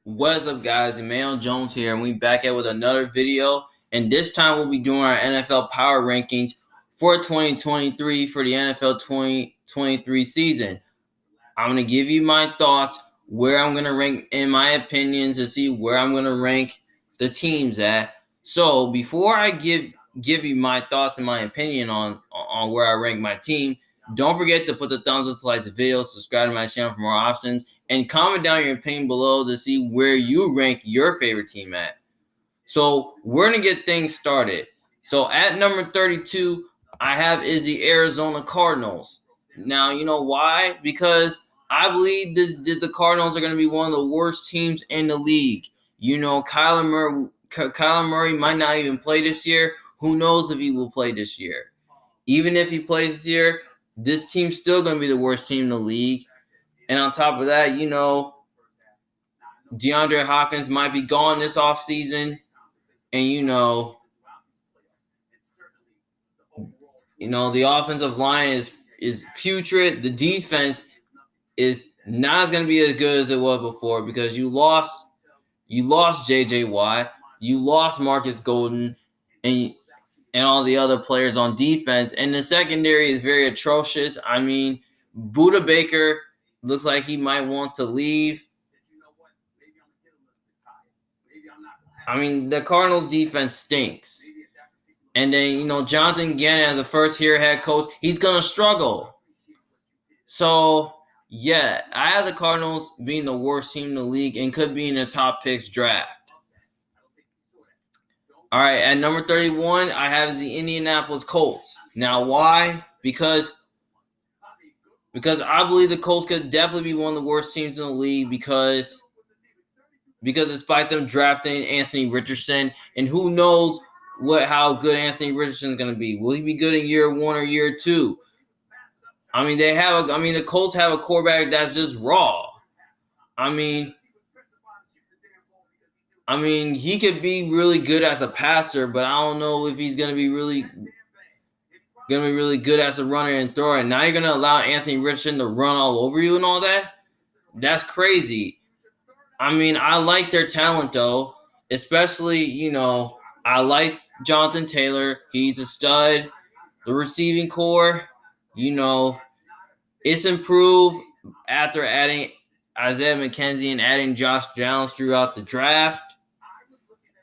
What is up, guys? Emmanuel Jones here, and we back at with another video. And this time we'll be doing our NFL power rankings for 2023 for the NFL 2023 season. I'm going to give you my thoughts, where I'm going to rank in my opinions, to see where I'm going to rank the teams at. So before I give you my thoughts and my opinion on where I rank my team, don't forget to put the thumbs up to like the video, subscribe to my channel for more options, and comment down your opinion below to see where you rank your favorite team at. So we're going to get things started. So at number 32, I have is the Arizona Cardinals. Now, you know why? Because I believe the Cardinals are going to be one of the worst teams in the league. You know, Kyler Murray might not even play this year. Who knows if he will play this year? Even if he plays this year, this team's still going to be the worst team in the league. And on top of that, you know, DeAndre Hopkins might be gone this offseason. And, you know, the offensive line is putrid. The defense is not going to be as good as it was before because you lost J.J. Watt, you lost Marcus Golden, and all the other players on defense. And the secondary is very atrocious. I mean, Budda Baker looks like he might want to leave. I mean, the Cardinals defense stinks. And then, you know, Jonathan Gannon as a first-year head coach, he's going to struggle. So, yeah, I have the Cardinals being the worst team in the league and could be in the top picks draft. All right, at number 31, I have the Indianapolis Colts. Now, why? Because I believe the Colts could definitely be one of the worst teams in the league because despite them drafting Anthony Richardson, and who knows how good Anthony Richardson is going to be. Will he be good in year one or year two? I mean, the Colts have a quarterback that's just raw. I mean, he could be really good as a passer, but I don't know if he's going to be really good as a runner and thrower. And now you're going to allow Anthony Richardson to run all over you and all that? That's crazy. I mean, I like their talent, though, especially, you know, I like Jonathan Taylor. He's a stud. The receiving core, you know, it's improved after adding Isaiah McKenzie and adding Josh Downs throughout the draft.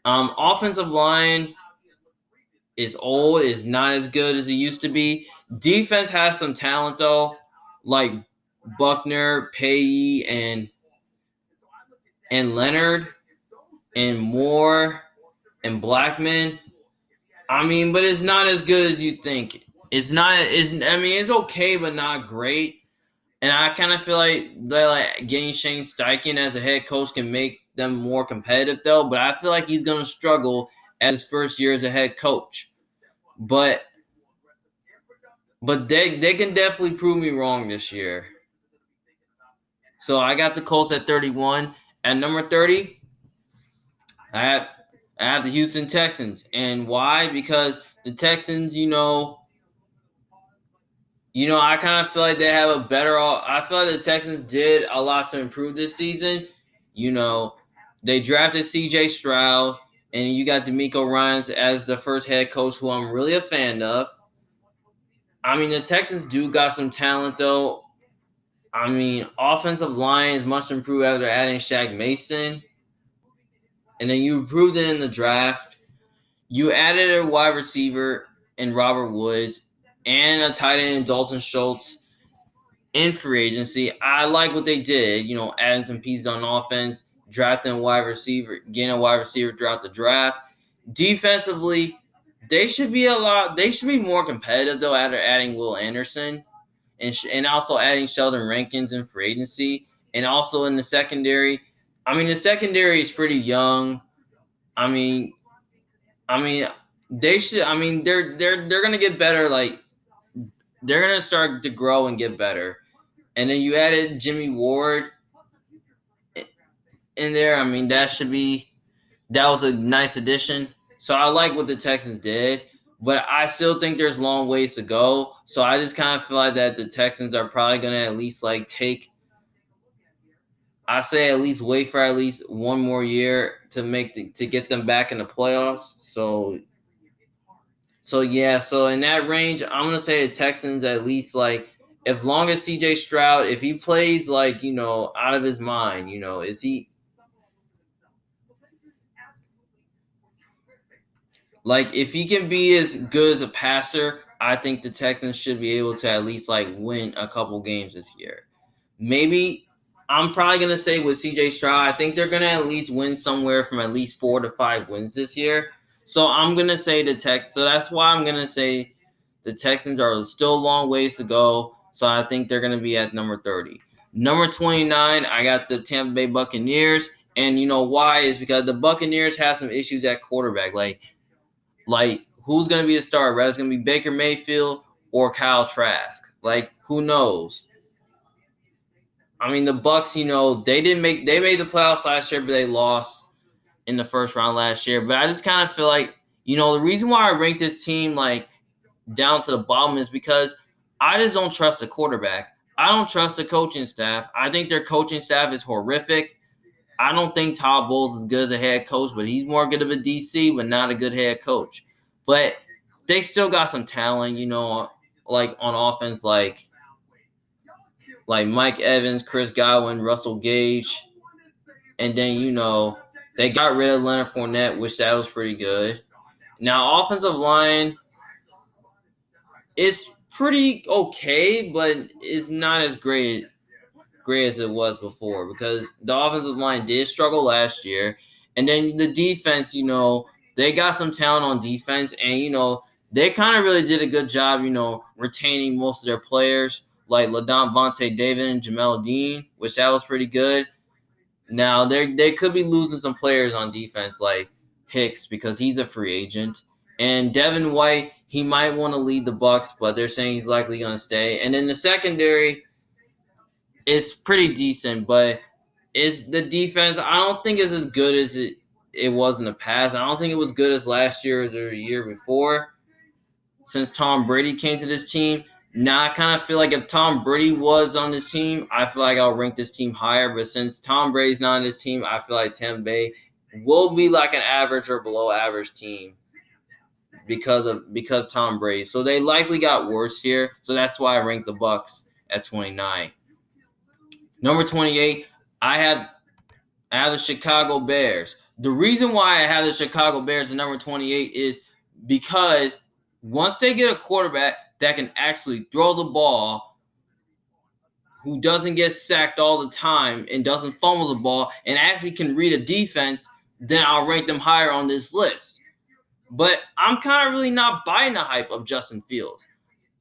Offensive line is old, is not as good as it used to be. Defense has some talent, though, like Buckner, Payee, and Leonard, and Moore, and Blackman. I mean, but it's not as good as you think. It's okay, but not great. And I kind of feel like getting Shane Steichen as a head coach can make them more competitive, though. But I feel like he's going to struggle as his first year as a head coach. But they can definitely prove me wrong this year. So I got the Colts at 31. At number 30, I have the Houston Texans. And why? Because the Texans, you know, I kind of feel like they have a better. I feel like the Texans did a lot to improve this season. You know, they drafted C.J. Stroud, and you got DeMeco Ryans as the first head coach, who I'm really a fan of. I mean, the Texans do got some talent, though. I mean, offensive line is much improved after adding Shaq Mason. And then you improved it in the draft. You added a wide receiver in Robert Woods and a tight end in Dalton Schultz in free agency. I like what they did, you know, adding some pieces on offense, drafting a wide receiver, getting a wide receiver throughout the draft. Defensively, they should be more competitive, though, after adding Will Anderson and also adding Sheldon Rankins in free agency. And also in the secondary. I mean, the secondary is pretty young. I mean, they should. I mean, they're gonna get better. Like, they're gonna start to grow and get better. And then you added Jimmy Ward in there. I mean, that was a nice addition. So I like what the Texans did, but I still think there's long ways to go. So I just kind of feel like that the Texans are probably gonna at least take. I say at least wait for at least one more year to get them back in the playoffs. So in that range, I'm gonna say the Texans at least like as long as CJ Stroud, if he plays like, out of his mind, is he like if he can be as good as a passer, I think the Texans should be able to at least like win a couple games this year. Maybe I'm probably gonna say with CJ Stroud, I think they're gonna at least win somewhere from at least 4 to 5 wins this year. So I'm gonna say the Texans. So that's why I'm gonna say the Texans are still a long ways to go. So I think they're gonna be at number 30. Number 29, I got the Tampa Bay Buccaneers, and you know why is because the Buccaneers have some issues at quarterback. Like who's gonna be the starter? Whether it's gonna be Baker Mayfield or Kyle Trask. Like who knows? I mean, the Bucs, they made the playoffs last year, but they lost in the first round last year. But I just kind of feel like, the reason why I rank this team like down to the bottom is because I just don't trust the quarterback. I don't trust the coaching staff. I think their coaching staff is horrific. I don't think Todd Bowles is good as a head coach, but he's more good of a DC, but not a good head coach. But they still got some talent, like on offense, like Mike Evans, Chris Godwin, Russell Gage. And then, they got rid of Leonard Fournette, which that was pretty good. Now, offensive line is pretty okay, but it's not as great as it was before because the offensive line did struggle last year. And then the defense, they got some talent on defense. And, they kind of really did a good job, retaining most of their players like Lavonte David and Jamel Dean, which that was pretty good. Now, they could be losing some players on defense like Hicks because he's a free agent. And Devin White, he might want to lead the Bucs, but they're saying he's likely going to stay. And then the secondary is pretty decent, but is the defense, I don't think it's as good as it was in the past. I don't think it was good as last year or the year before since Tom Brady came to this team. Now, I kind of feel like if Tom Brady was on this team, I feel like I'll rank this team higher. But since Tom Brady's not on this team, I feel like Tampa Bay will be like an average or below average team because Tom Brady. So they likely got worse here. So that's why I ranked the Bucs at 29. Number 28, I have the Chicago Bears. The reason why I have the Chicago Bears at number 28 is because once they get a quarterback that can actually throw the ball, who doesn't get sacked all the time and doesn't fumble the ball and actually can read a defense, then I'll rank them higher on this list. But I'm kind of really not buying the hype of Justin Fields.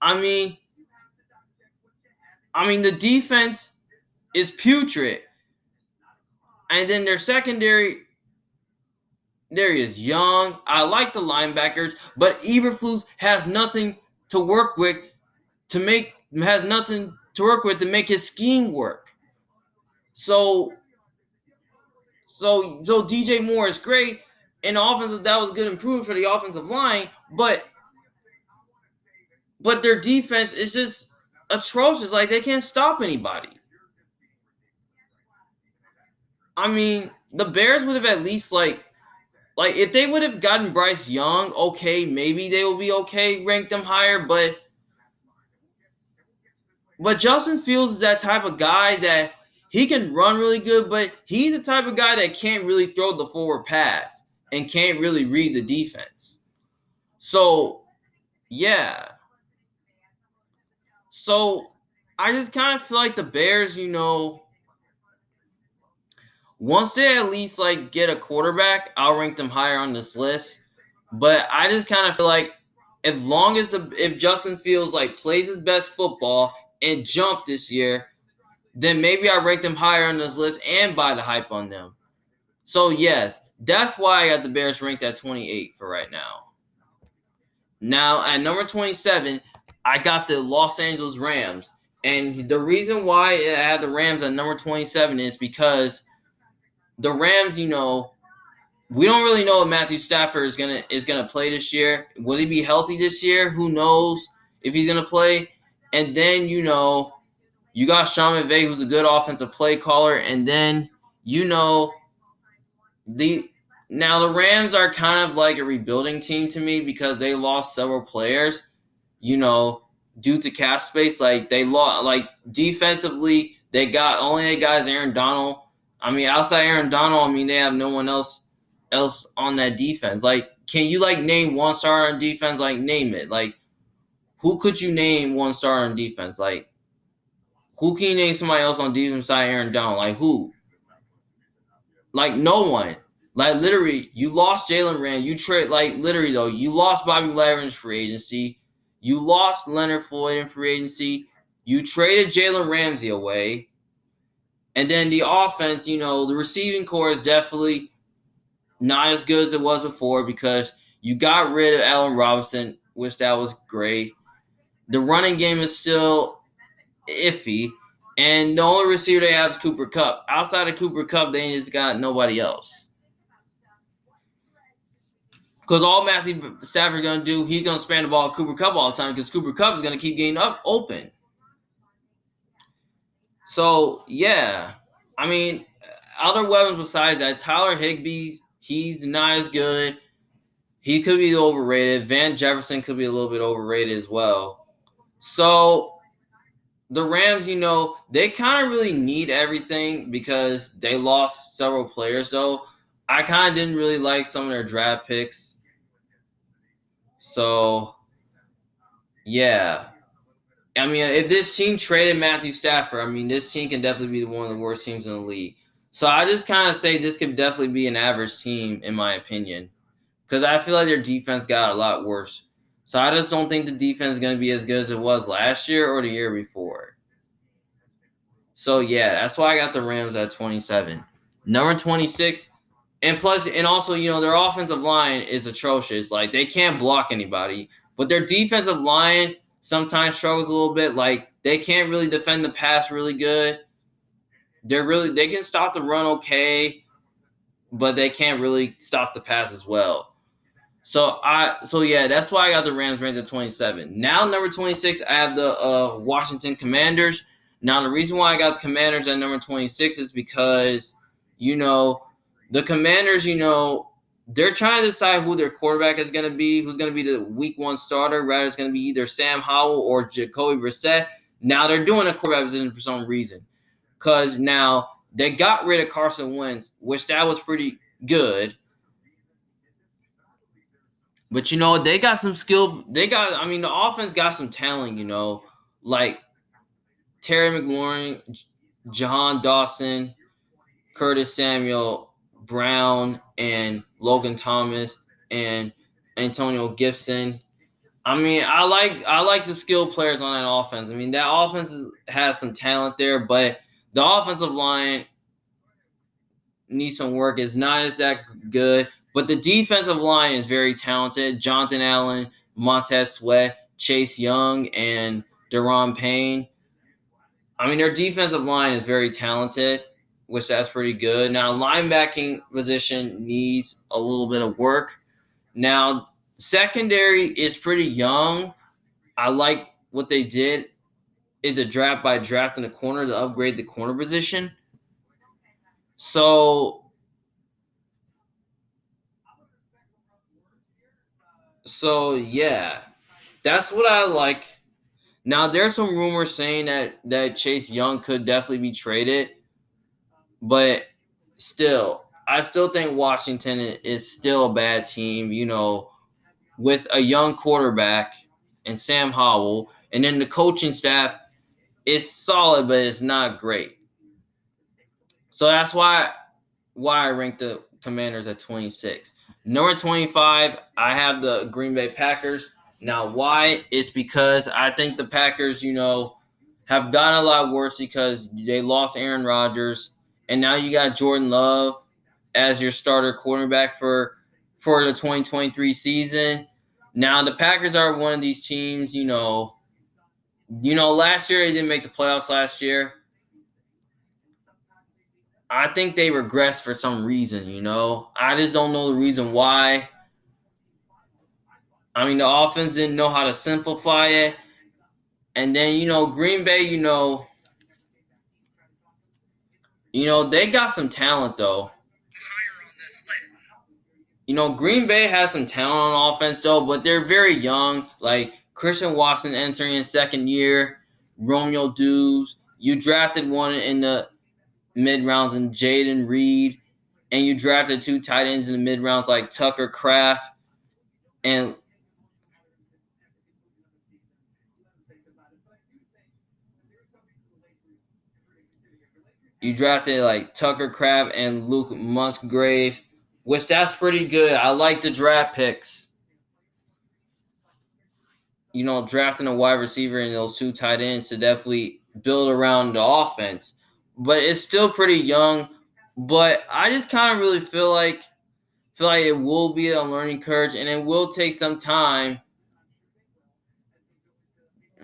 I mean, the defense is putrid. And then their secondary is young. I like the linebackers, but Eberflus has nothing to work with to make his scheme work. So DJ Moore is great, and offensive that was good improvement for the offensive line, but their defense is just atrocious. Like they can't stop anybody. I mean, the Bears would have at least like if they would have gotten Bryce Young, okay, maybe they will be okay, rank them higher, but Justin Fields is that type of guy that he can run really good, but he's the type of guy that can't really throw the forward pass and can't really read the defense. So, yeah. So, I just kind of feel like the Bears, once they at least get a quarterback, I'll rank them higher on this list. But I just kind of feel like if Justin Fields plays his best football and jump this year, then maybe I rank them higher on this list and buy the hype on them. So yes, that's why I got the Bears ranked at 28 for right now. Now at number 27, I got the Los Angeles Rams. And the reason why I had the Rams at number 27 is because the Rams, we don't really know if Matthew Stafford is gonna play this year. Will he be healthy this year? Who knows if he's gonna play? And then You got Sean McVay, who's a good offensive play caller, and then you know the Rams are kind of like a rebuilding team to me because they lost several players, due to cap space. Like they lost, like defensively, they guys Aaron Donald. I mean, outside Aaron Donald, I mean they have no one else on that defense. Like, can you like name one star on defense? Like, name it. Like, who could you name one star on defense? Like, who can you name somebody else on defense beside Aaron Donald? Like, who? Like, no one. Like, literally, you lost Jalen Rand. You trade, like, literally, though, you lost Bobby Wagner in free agency. You lost Leonard Floyd in free agency. You traded Jalen Ramsey away. And then the offense, the receiving core is definitely not as good as it was before because you got rid of Allen Robinson, which that was great. The running game is still iffy. And the only receiver they have is Cooper Kupp. Outside of Cooper Kupp, they just got nobody else. Because all Matthew Stafford's going to do, he's going to span the ball to Cooper Kupp all the time because Cooper Kupp is going to keep getting open. So, yeah. I mean, other weapons besides that, Tyler Higbee, he's not as good. He could be overrated. Van Jefferson could be a little bit overrated as well. So, the Rams, they kind of really need everything because they lost several players, though. I kind of didn't really like some of their draft picks. So, yeah. I mean, if this team traded Matthew Stafford, I mean, this team can definitely be one of the worst teams in the league. So, I just kind of say this could definitely be an average team, in my opinion. Because I feel like their defense got a lot worse. So, I just don't think the defense is going to be as good as it was last year or the year before. So, yeah, that's why I got the Rams at 27. Number 26, and also, their offensive line is atrocious. Like, they can't block anybody. But their defensive line sometimes struggles a little bit. Like, they can't really defend the pass really good. They can stop the run okay, but they can't really stop the pass as well. So yeah, that's why I got the Rams ranked at 27. Now, number 26, I have the Washington Commanders. Now, the reason why I got the Commanders at number 26 is because, the Commanders, they're trying to decide who their quarterback is going to be, who's going to be the week one starter. Rather, it's going to be either Sam Howell or Jacoby Brissett. Now, they're doing a quarterback position for some reason because now they got rid of Carson Wentz, which that was pretty good. But, they got some skill. The offense got some talent, like Terry McLaurin, Jahan Dawson, Curtis Samuel, Brown, and Logan Thomas, and Antonio Gibson. I mean, I like the skilled players on that offense. I mean, that offense has some talent there, but the offensive line needs some work. It's not as that good. But the defensive line is very talented. Jonathan Allen, Montez Sweat, Chase Young, and Daron Payne. I mean, their defensive line is very talented, which that's pretty good. Now, linebacking position needs a little bit of work. Now, secondary is pretty young. I like what they did in the draft by drafting a corner to upgrade the corner position. So yeah, that's what I like. Now, there's some rumors saying that Chase Young could definitely be traded, but I still think Washington is still a bad team, with a young quarterback and Sam Howell, and then the coaching staff is solid, but it's not great. So that's why I ranked the Commanders at 26. Number 25, I have the Green Bay Packers. Now, why? It's because I think the Packers, have gotten a lot worse because they lost Aaron Rodgers, and now you got Jordan Love as your starter quarterback for the 2023 season. Now, the Packers are one of these teams, last year they didn't make the playoffs last year. I think they regressed for some reason, I just don't know the reason why. I mean, the offense didn't know how to simplify it. And then, Green Bay, They got some talent though. Green Bay has some talent on offense though, but they're very young. Like Christian Watson entering his second year, Romeo Dubes. You drafted one in the mid rounds in Jaden Reed, and you drafted 2 tight ends in the mid rounds like Tucker Kraft, and you drafted like Tucker Kraft and Luke Musgrave, which that's pretty good. I like the draft picks. Drafting a wide receiver and those 2 tight ends to definitely build around the offense. But it's still pretty young. But I just kind of really feel like it will be a learning curve, and it will take some time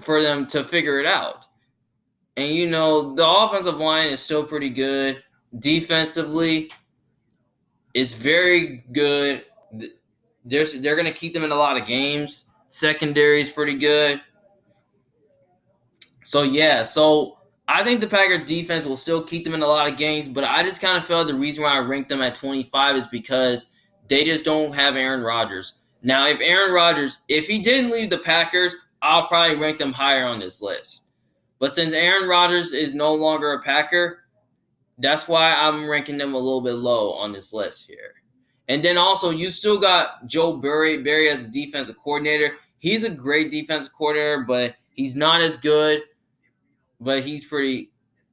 for them to figure it out. And the offensive line is still pretty good. Defensively, it's very good. They're going to keep them in a lot of games. Secondary is pretty good. So I think the Packers defense will still keep them in a lot of games, but I just kind of felt the reason why I ranked them at 25 is because they just don't have Aaron Rodgers. Now, if Aaron Rodgers, if he didn't leave the Packers, I'll probably rank them higher on this list. But since Aaron Rodgers is no longer a Packer, that's why I'm ranking them a little bit low on this list here. And then also, you still got Joe Barry as the defensive coordinator. He's a great defensive coordinator, but he's not as good. But he's pretty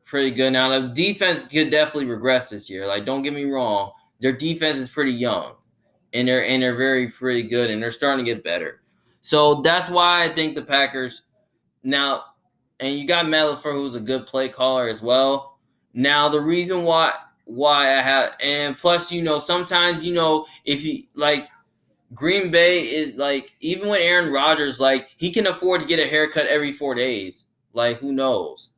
good. Now, the defense could definitely regress this year. Like, don't get me wrong. Their defense is pretty young. And they're very pretty good, and they're starting to get better. So that's why I think the Packers now, and you got Matt LaFleur, who's a good play caller as well. Now, the reason why I have, and plus, sometimes, if you like Green Bay is like, even with Aaron Rodgers, like he can afford to get a haircut every 4 days. Like, who knows?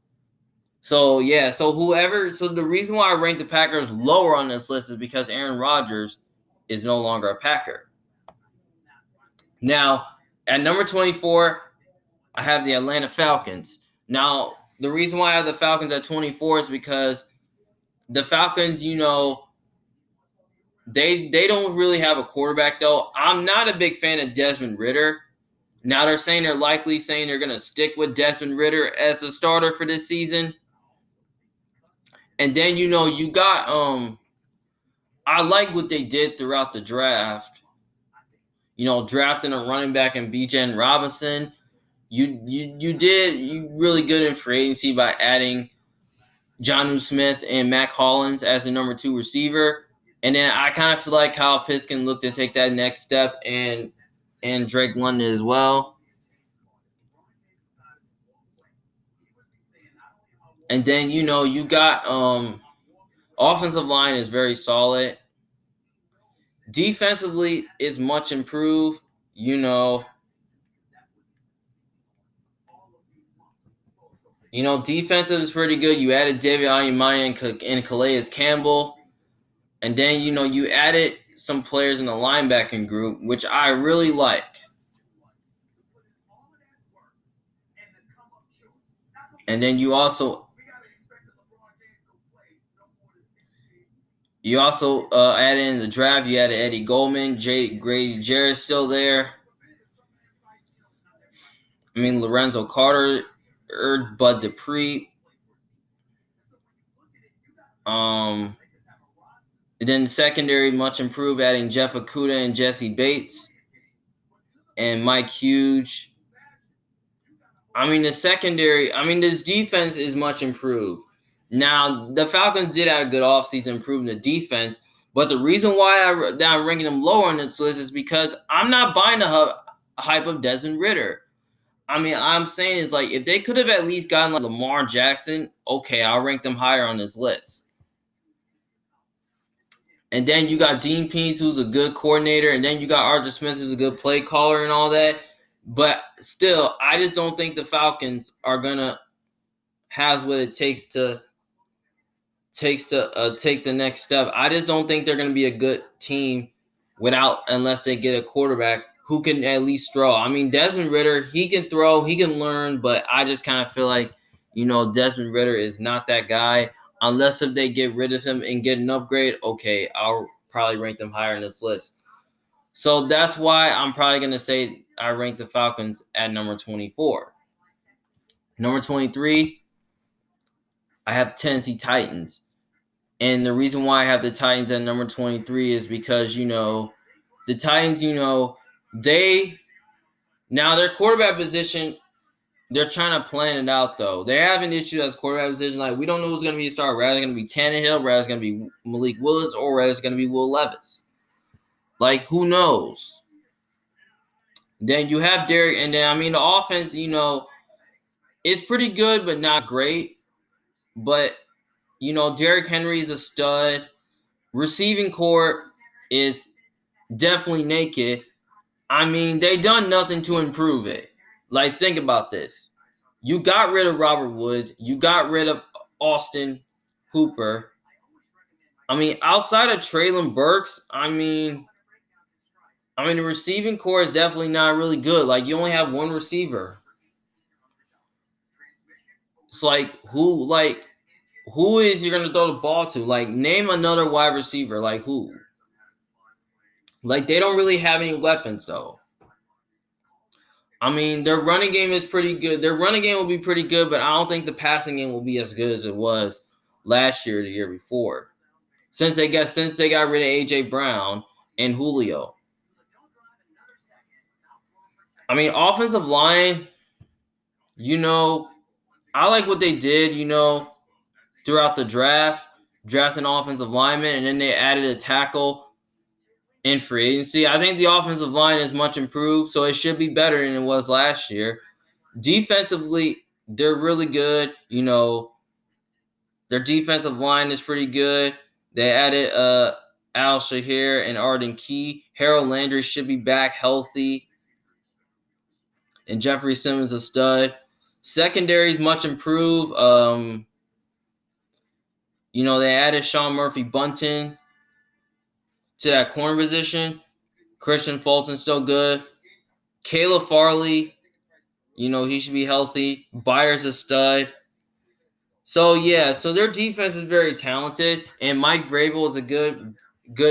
So the reason why I rank the Packers lower on this list is because Aaron Rodgers is no longer a Packer. Now, at number 24, I have the Atlanta Falcons. Now, the reason why I have the Falcons at 24 is because the Falcons, they don't really have a quarterback, though. I'm not a big fan of Desmond Ridder. Now they're saying they're going to stick with Desmond Ridder as a starter for this season. And then, you got I like what they did throughout the draft. Drafting a running back in Bijan Robinson. You did really good in free agency by adding Jonnu Smith and Mac Hollins as the number 2 receiver. And then I kind of feel like Kyle Pitts can look to take that next step, and Drake London as well. And then, you got offensive line is very solid. Defensively is much improved. Defensive is pretty good. You added David Onyemata and Calais Campbell. And then, you added some players in the linebacking group, which I really like. And then you also added in the draft, you added Eddie Goldman, Grady Jarrett's still there. I mean, Lorenzo Carter, Bud Dupree. And then the secondary, much improved, adding Jeff Okudah and Jesse Bates and Mike Hughes. I mean, the secondary, this defense is much improved. Now, the Falcons did have a good offseason improving the defense, but the reason why I'm ranking them lower on this list is because I'm not buying the hype of Desmond Ridder. I mean, I'm saying it's like, if they could have at least gotten like Lamar Jackson, okay, I'll rank them higher on this list. And then you got Dean Pease, who's a good coordinator, and then you got Arthur Smith, who's a good play caller and all that. But still, I just don't think the Falcons are going to have what it takes to take the next step. I just don't think they're going to be a good team unless they get a quarterback who can at least throw. I mean, Desmond Ridder, he can throw, he can learn, but I just kind of feel like, Desmond Ridder is not that guy. Unless if they get rid of him and get an upgrade, okay, I'll probably rank them higher in this list. So that's why I'm probably going to say I rank the Falcons at number 24. Number 23, I have Tennessee Titans. And the reason why I have the Titans at number 23 is because, the Titans, their quarterback position, they're trying to plan it out, though. They're having issues at quarterback position. Like, we don't know who's going to be a star. Whether it's going to be Tannehill, whether it's going to be Malik Willis, or whether it's going to be Will Levis. Like, who knows? Then you have Derrick, and then, the offense, it's pretty good, but not great. But, Derrick Henry is a stud. Receiving core is definitely naked. They done nothing to improve it. Like, think about this. You got rid of Robert Woods. You got rid of Austin Hooper. Outside of Treylon Burks, the receiving core is definitely not really good. Like, you only have one receiver. It's like, who is you going to throw the ball to? Like, name another wide receiver. Like, who? Like, they don't really have any weapons, though. Their running game is pretty good. Their running game will be pretty good, but I don't think the passing game will be as good as it was last year or the year before. Since they got rid of A.J. Brown and Julio. Offensive line, I like what they did, throughout the draft, drafting offensive linemen, and then they added a tackle in free agency. I think the offensive line is much improved, so it should be better than it was last year. Defensively, they're really good. Their defensive line is pretty good. They added Al Shahir and Arden Key. Harold Landry should be back healthy. And Jeffrey Simmons a stud. Secondary is much improved. They added Sean Murphy-Bunting to that corner position. Christian Fulton's still good. Caleb Farley, he should be healthy. Byers a stud. So their defense is very talented, and Mike Vrabel is a good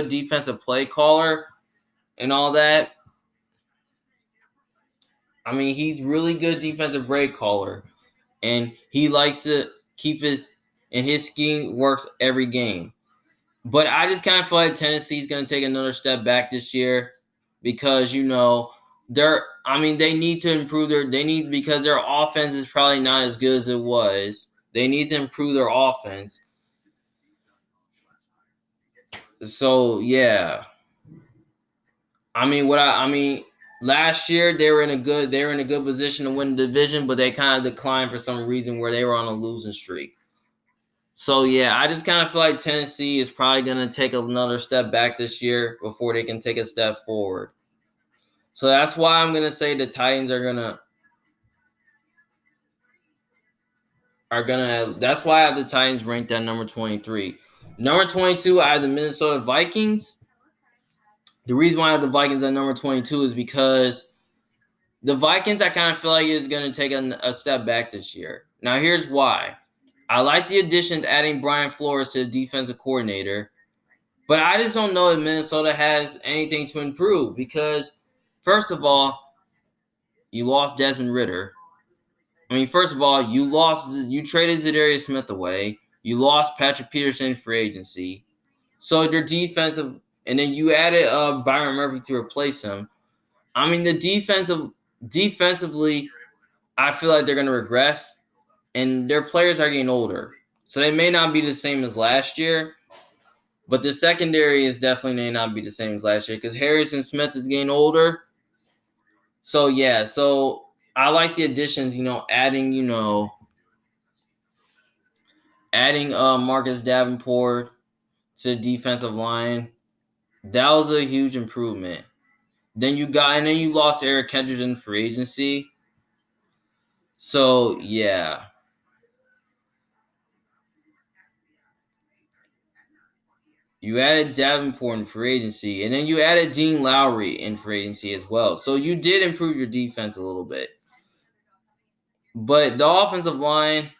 defensive play caller and all that. He's really good defensive play caller, and he likes to keep his scheme works every game. But I just kind of feel like Tennessee's going to take another step back this year because, they need to improve because their offense is probably not as good as it was. They need to improve their offense. So, yeah. Last year they were in a good position to win the division, but they kind of declined for some reason where they were on a losing streak. So, yeah, I just kind of feel like Tennessee is probably going to take another step back this year before they can take a step forward. So that's why I'm going to say the Titans that's why I have the Titans ranked at number 23. Number 22, I have the Minnesota Vikings. The reason why I have the Vikings at number 22 is because the Vikings, I kind of feel like is going to take a step back this year. Now, here's why. I like the additions, adding Brian Flores to the defensive coordinator, but I just don't know if Minnesota has anything to improve because, first of all, you lost Desmond Ridder. First of all, you traded Zadarius Smith away. You lost Patrick Peterson in free agency. So their defensive, and then you added Byron Murphy to replace him. Defensively, I feel like they're going to regress, and their players are getting older. So they may not be the same as last year, but the secondary is definitely may not be the same as last year because Harrison Smith is getting older. So, yeah, I like the additions, adding Marcus Davenport to the defensive line. That was a huge improvement. Then you lost Eric Kendricks in free agency. So, yeah. You added Davenport in free agency, and then you added Dean Lowry in free agency as well. So you did improve your defense a little bit. But the offensive line,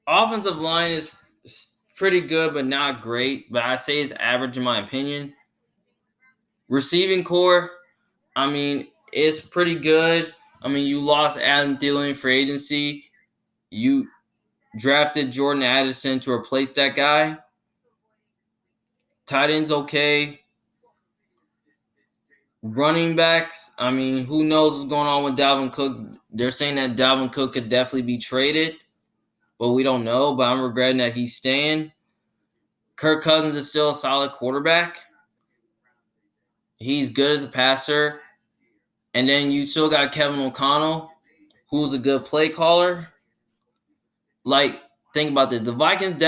offensive line is pretty good, but not great. But I say it's average in my opinion. Receiving core, I mean, it's pretty good. I mean, you lost Adam Thielen for agency. You drafted Jordan Addison to replace that guy. Tight end's okay. Running backs, I mean, who knows what's going on with Dalvin Cook? They're saying that Dalvin Cook could definitely be traded, but we don't know. But I'm regretting that he's staying. Kirk Cousins is still a solid quarterback. He's good as a passer. And then you still got Kevin O'Connell, who's a good play caller. Like, think about this. The Vikings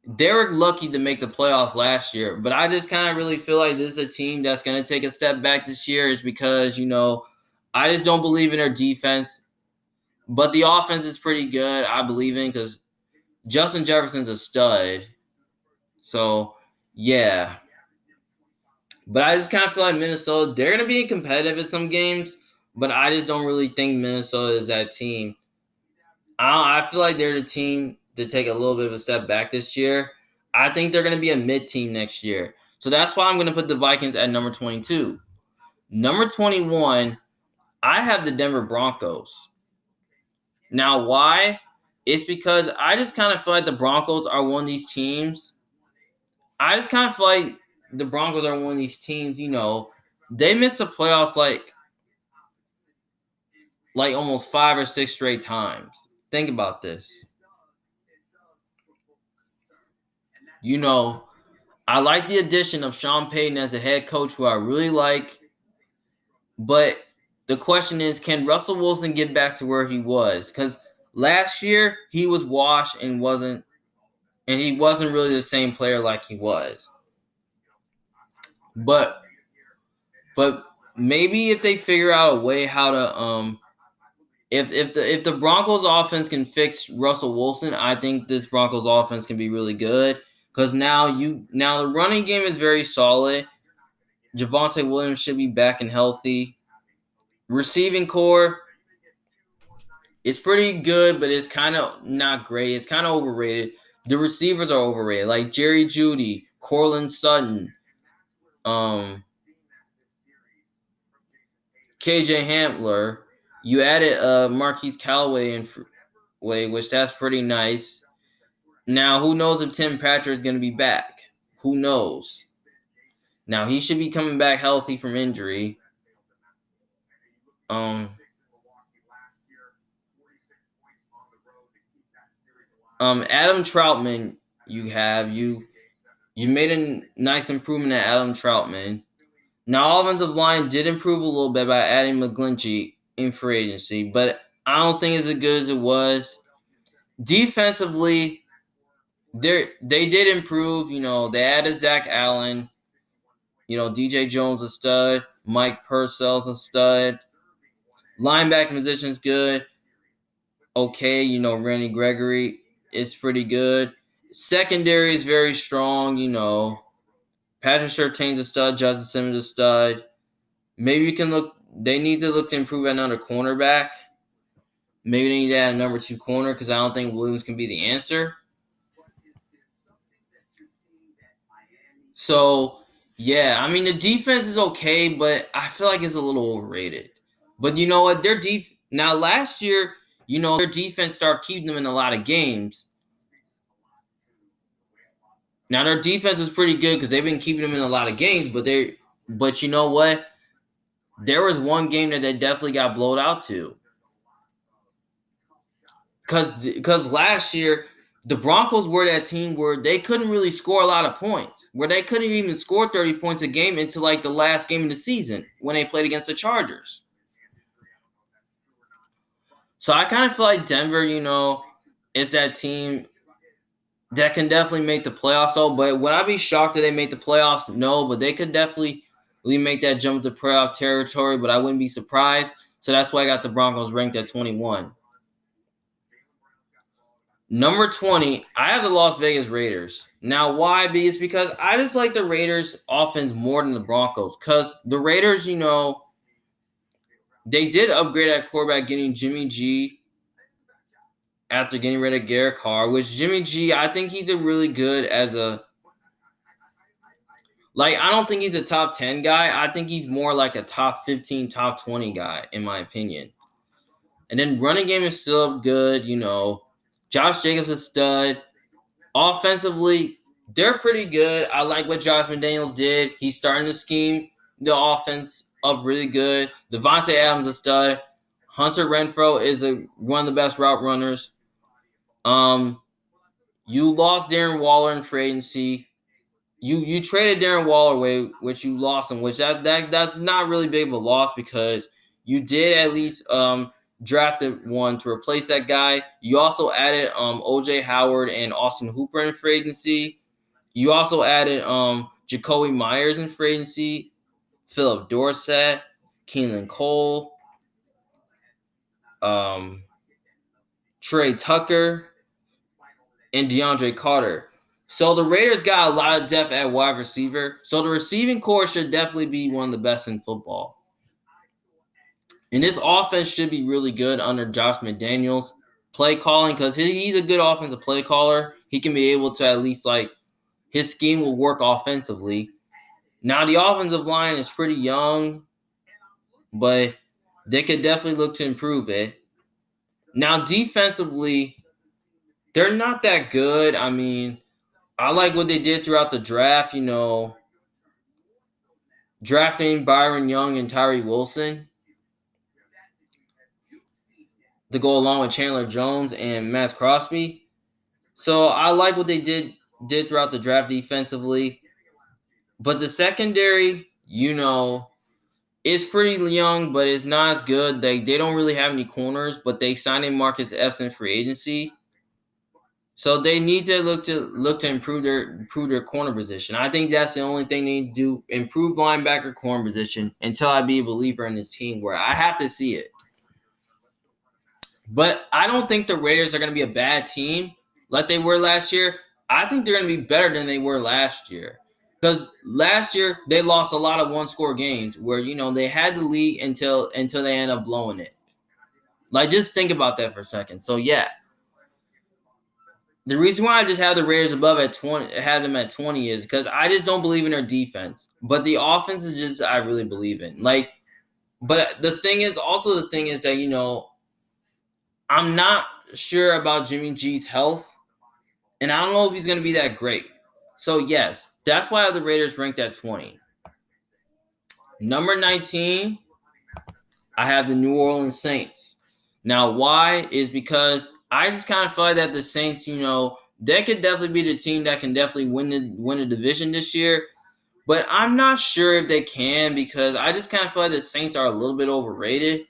they were lucky to make the playoffs last year. But I just kind of really feel like this is a team that's going to take a step back this year is because, I just don't believe in their defense. But the offense is pretty good, I believe in, because Justin Jefferson's a stud. So, yeah. But I just kind of feel like Minnesota, they're going to be competitive in some games, but I just don't really think Minnesota is that team. I feel like they're the team to take a little bit of a step back this year. I think they're going to be a mid-team next year. So that's why I'm going to put the Vikings at number 22. Number 21, I have the Denver Broncos. Now, why? It's because I just kind of feel like the Broncos are one of these teams. I just kind of feel like the Broncos are one of these teams, they missed the playoffs like almost 5 or 6 straight times. Think about this. I like the addition of Sean Payton as a head coach, who I really like. But the question is, can Russell Wilson get back to where he was? Because last year he was washed and he wasn't really the same player like he was. But maybe if they figure out a way how to if the Broncos offense can fix Russell Wilson, I think this Broncos offense can be really good. Because now the running game is very solid. Javonte Williams should be back and healthy. Receiving core, it's pretty good, but it's kind of not great. It's kind of overrated. The receivers are overrated, like Jerry Jeudy, Courtland Sutton, KJ Hamler. You added Marquise Callaway which that's pretty nice. Now, who knows if Tim Patrick is going to be back? Who knows? Now, he should be coming back healthy from injury. Adam Troutman, you made a nice improvement at Adam Troutman. Now, offensive line did improve a little bit by adding McGlinchey in free agency, but I don't think it's as good as it was. Defensively, they did improve. They added Zach Allen. DJ Jones a stud. Mike Purcell's a stud. Linebacker position's good. Okay, Randy Gregory is pretty good. Secondary is very strong. Patrick Surtain's a stud. Justin Simmons a stud. Maybe you can look. They need to look to improve at another cornerback. Maybe they need to add a number 2 corner because I don't think Williams can be the answer. So, yeah, I mean, the defense is okay, but I feel like it's a little overrated. But you know what? Now, last year, their defense started keeping them in a lot of games. Now, their defense is pretty good because they've been keeping them in a lot of games, but you know what? There was one game that they definitely got blown out to. Because last year, the Broncos were that team where they couldn't really score a lot of points, where they couldn't even score 30 points a game until like the last game of the season when they played against the Chargers. So I kind of feel like Denver, is that team that can definitely make the playoffs. But would I be shocked that they make the playoffs? No, but they could definitely make that jump to playoff territory, but I wouldn't be surprised. So that's why I got the Broncos ranked at 21. Number 20, I have the Las Vegas Raiders. Now, why? Because I just like the Raiders' offense more than the Broncos. Because the Raiders, they did upgrade at quarterback, getting Jimmy G after getting rid of Garrett Carr, which Jimmy G, I think he's a really good as a I don't think he's a top 10 guy. I think he's more like a top 15, top 20 guy, in my opinion. And then running game is still good, Josh Jacobs is a stud. Offensively, they're pretty good. I like what Josh McDaniels did. He's starting to scheme the offense up really good. Devontae Adams is a stud. Hunter Renfrow is one of the best route runners. You lost Darren Waller in free agency. You traded Darren Waller away, which you lost him, which that's not really big of a loss because you did at least drafted one to replace that guy. You also added OJ Howard and Austin Hooper in free agency. You also added Jacoby Myers in free agency, Philip Dorsett, Keelan Cole, Trey Tucker, and DeAndre Carter. So the Raiders got a lot of depth at wide receiver. So the receiving core should definitely be one of the best in football. And this offense should be really good under Josh McDaniels. Play calling, because he's a good offensive play caller. He can be able to at least, his scheme will work offensively. Now, the offensive line is pretty young, but they could definitely look to improve it. Now, defensively, they're not that good. I mean, I like what they did throughout the draft, drafting Byron Young and Tyree Wilson to go along with Chandler Jones and Max Crosby. So I like what they did throughout the draft defensively. But the secondary, is pretty young, but it's not as good. They don't really have any corners, but they signed in Marcus Epps in free agency. So they need to look to improve their corner position. I think that's the only thing they need to do, improve linebacker corner position until I be a believer in this team where I have to see it. But I don't think the Raiders are going to be a bad team like they were last year. I think they're going to be better than they were last year. Because last year, they lost a lot of one-score games where, they had the lead until they end up blowing it. Just think about that for a second. So, yeah. The reason why I just have the Raiders above at 20, have them at 20 is because I just don't believe in their defense. But the offense is just I really believe in. But the thing is that, I'm not sure about Jimmy G's health. And I don't know if he's going to be that great. So, yes, that's why I have the Raiders ranked at 20. Number 19, I have the New Orleans Saints. Now, why is because I just kind of feel like that the Saints, they could definitely be the team that can definitely win the division this year. But I'm not sure if they can because I just kind of feel like the Saints are a little bit overrated.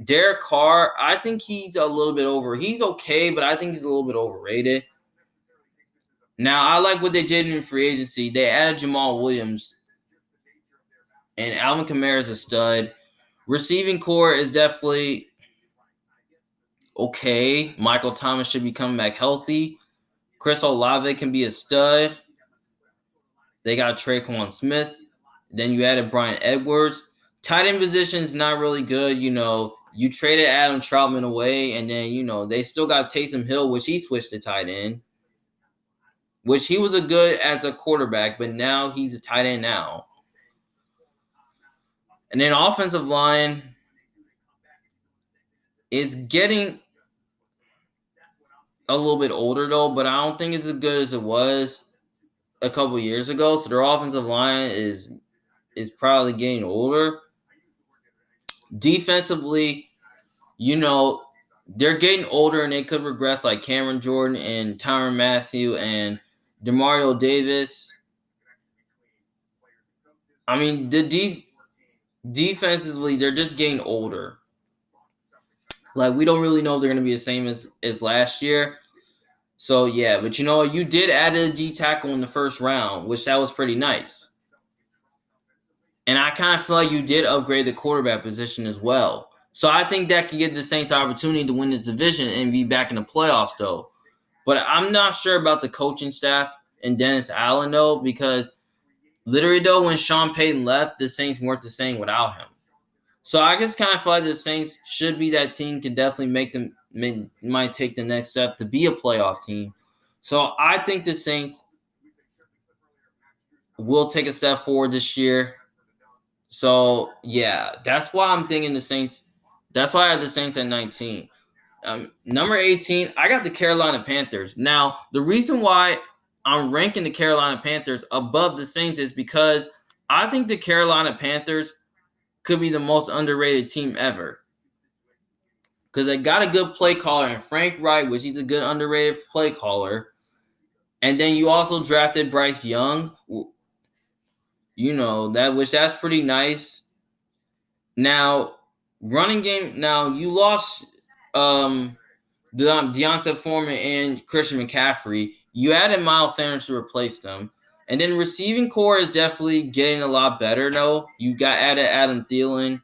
Derek Carr, I think he's a little bit he's okay, but I think he's a little bit overrated. Now, I like what they did in free agency. They added Jamal Williams. And Alvin Kamara is a stud. Receiving core is definitely okay. Michael Thomas should be coming back healthy. Chris Olave can be a stud. They got Traquan Smith. Then you added Brian Edwards. Tight end position is not really good. You traded Adam Troutman away, and then, they still got Taysom Hill, which he switched to tight end, which he was a good as a quarterback, but now he's a tight end now. And then offensive line is getting a little bit older, though, but I don't think it's as good as it was a couple years ago. So their offensive line is probably getting older. Defensively, they're getting older and they could regress like Cameron Jordan and Tyrann Mathieu and Demario Davis. I mean, defensively, they're just getting older. We don't really know if they're going to be the same as last year. So, yeah. But, you did add a D tackle in the first round, which that was pretty nice. And I kind of feel like you did upgrade the quarterback position as well. So, I think that could give the Saints opportunity to win this division and be back in the playoffs, though. But I'm not sure about the coaching staff and Dennis Allen, though, because literally, though, when Sean Payton left, the Saints weren't the same without him. So I just kind of feel like the Saints should be that team, can definitely make them might take the next step to be a playoff team. So I think the Saints will take a step forward this year. So yeah, that's why I'm thinking the Saints. That's why I have the Saints at 19. Number 18, I got the Carolina Panthers. Now, the reason why I'm ranking the Carolina Panthers above the Saints is because I think the Carolina Panthers could be the most underrated team ever. Because they got a good play caller in Frank Wright, which he's a good underrated play caller. And then you also drafted Bryce Young. You know, that's pretty nice. Now, running game, now you lost Deonta Foreman and Christian McCaffrey. You added Miles Sanders to replace them. And then receiving core is definitely getting a lot better, though. You added Adam Thielen.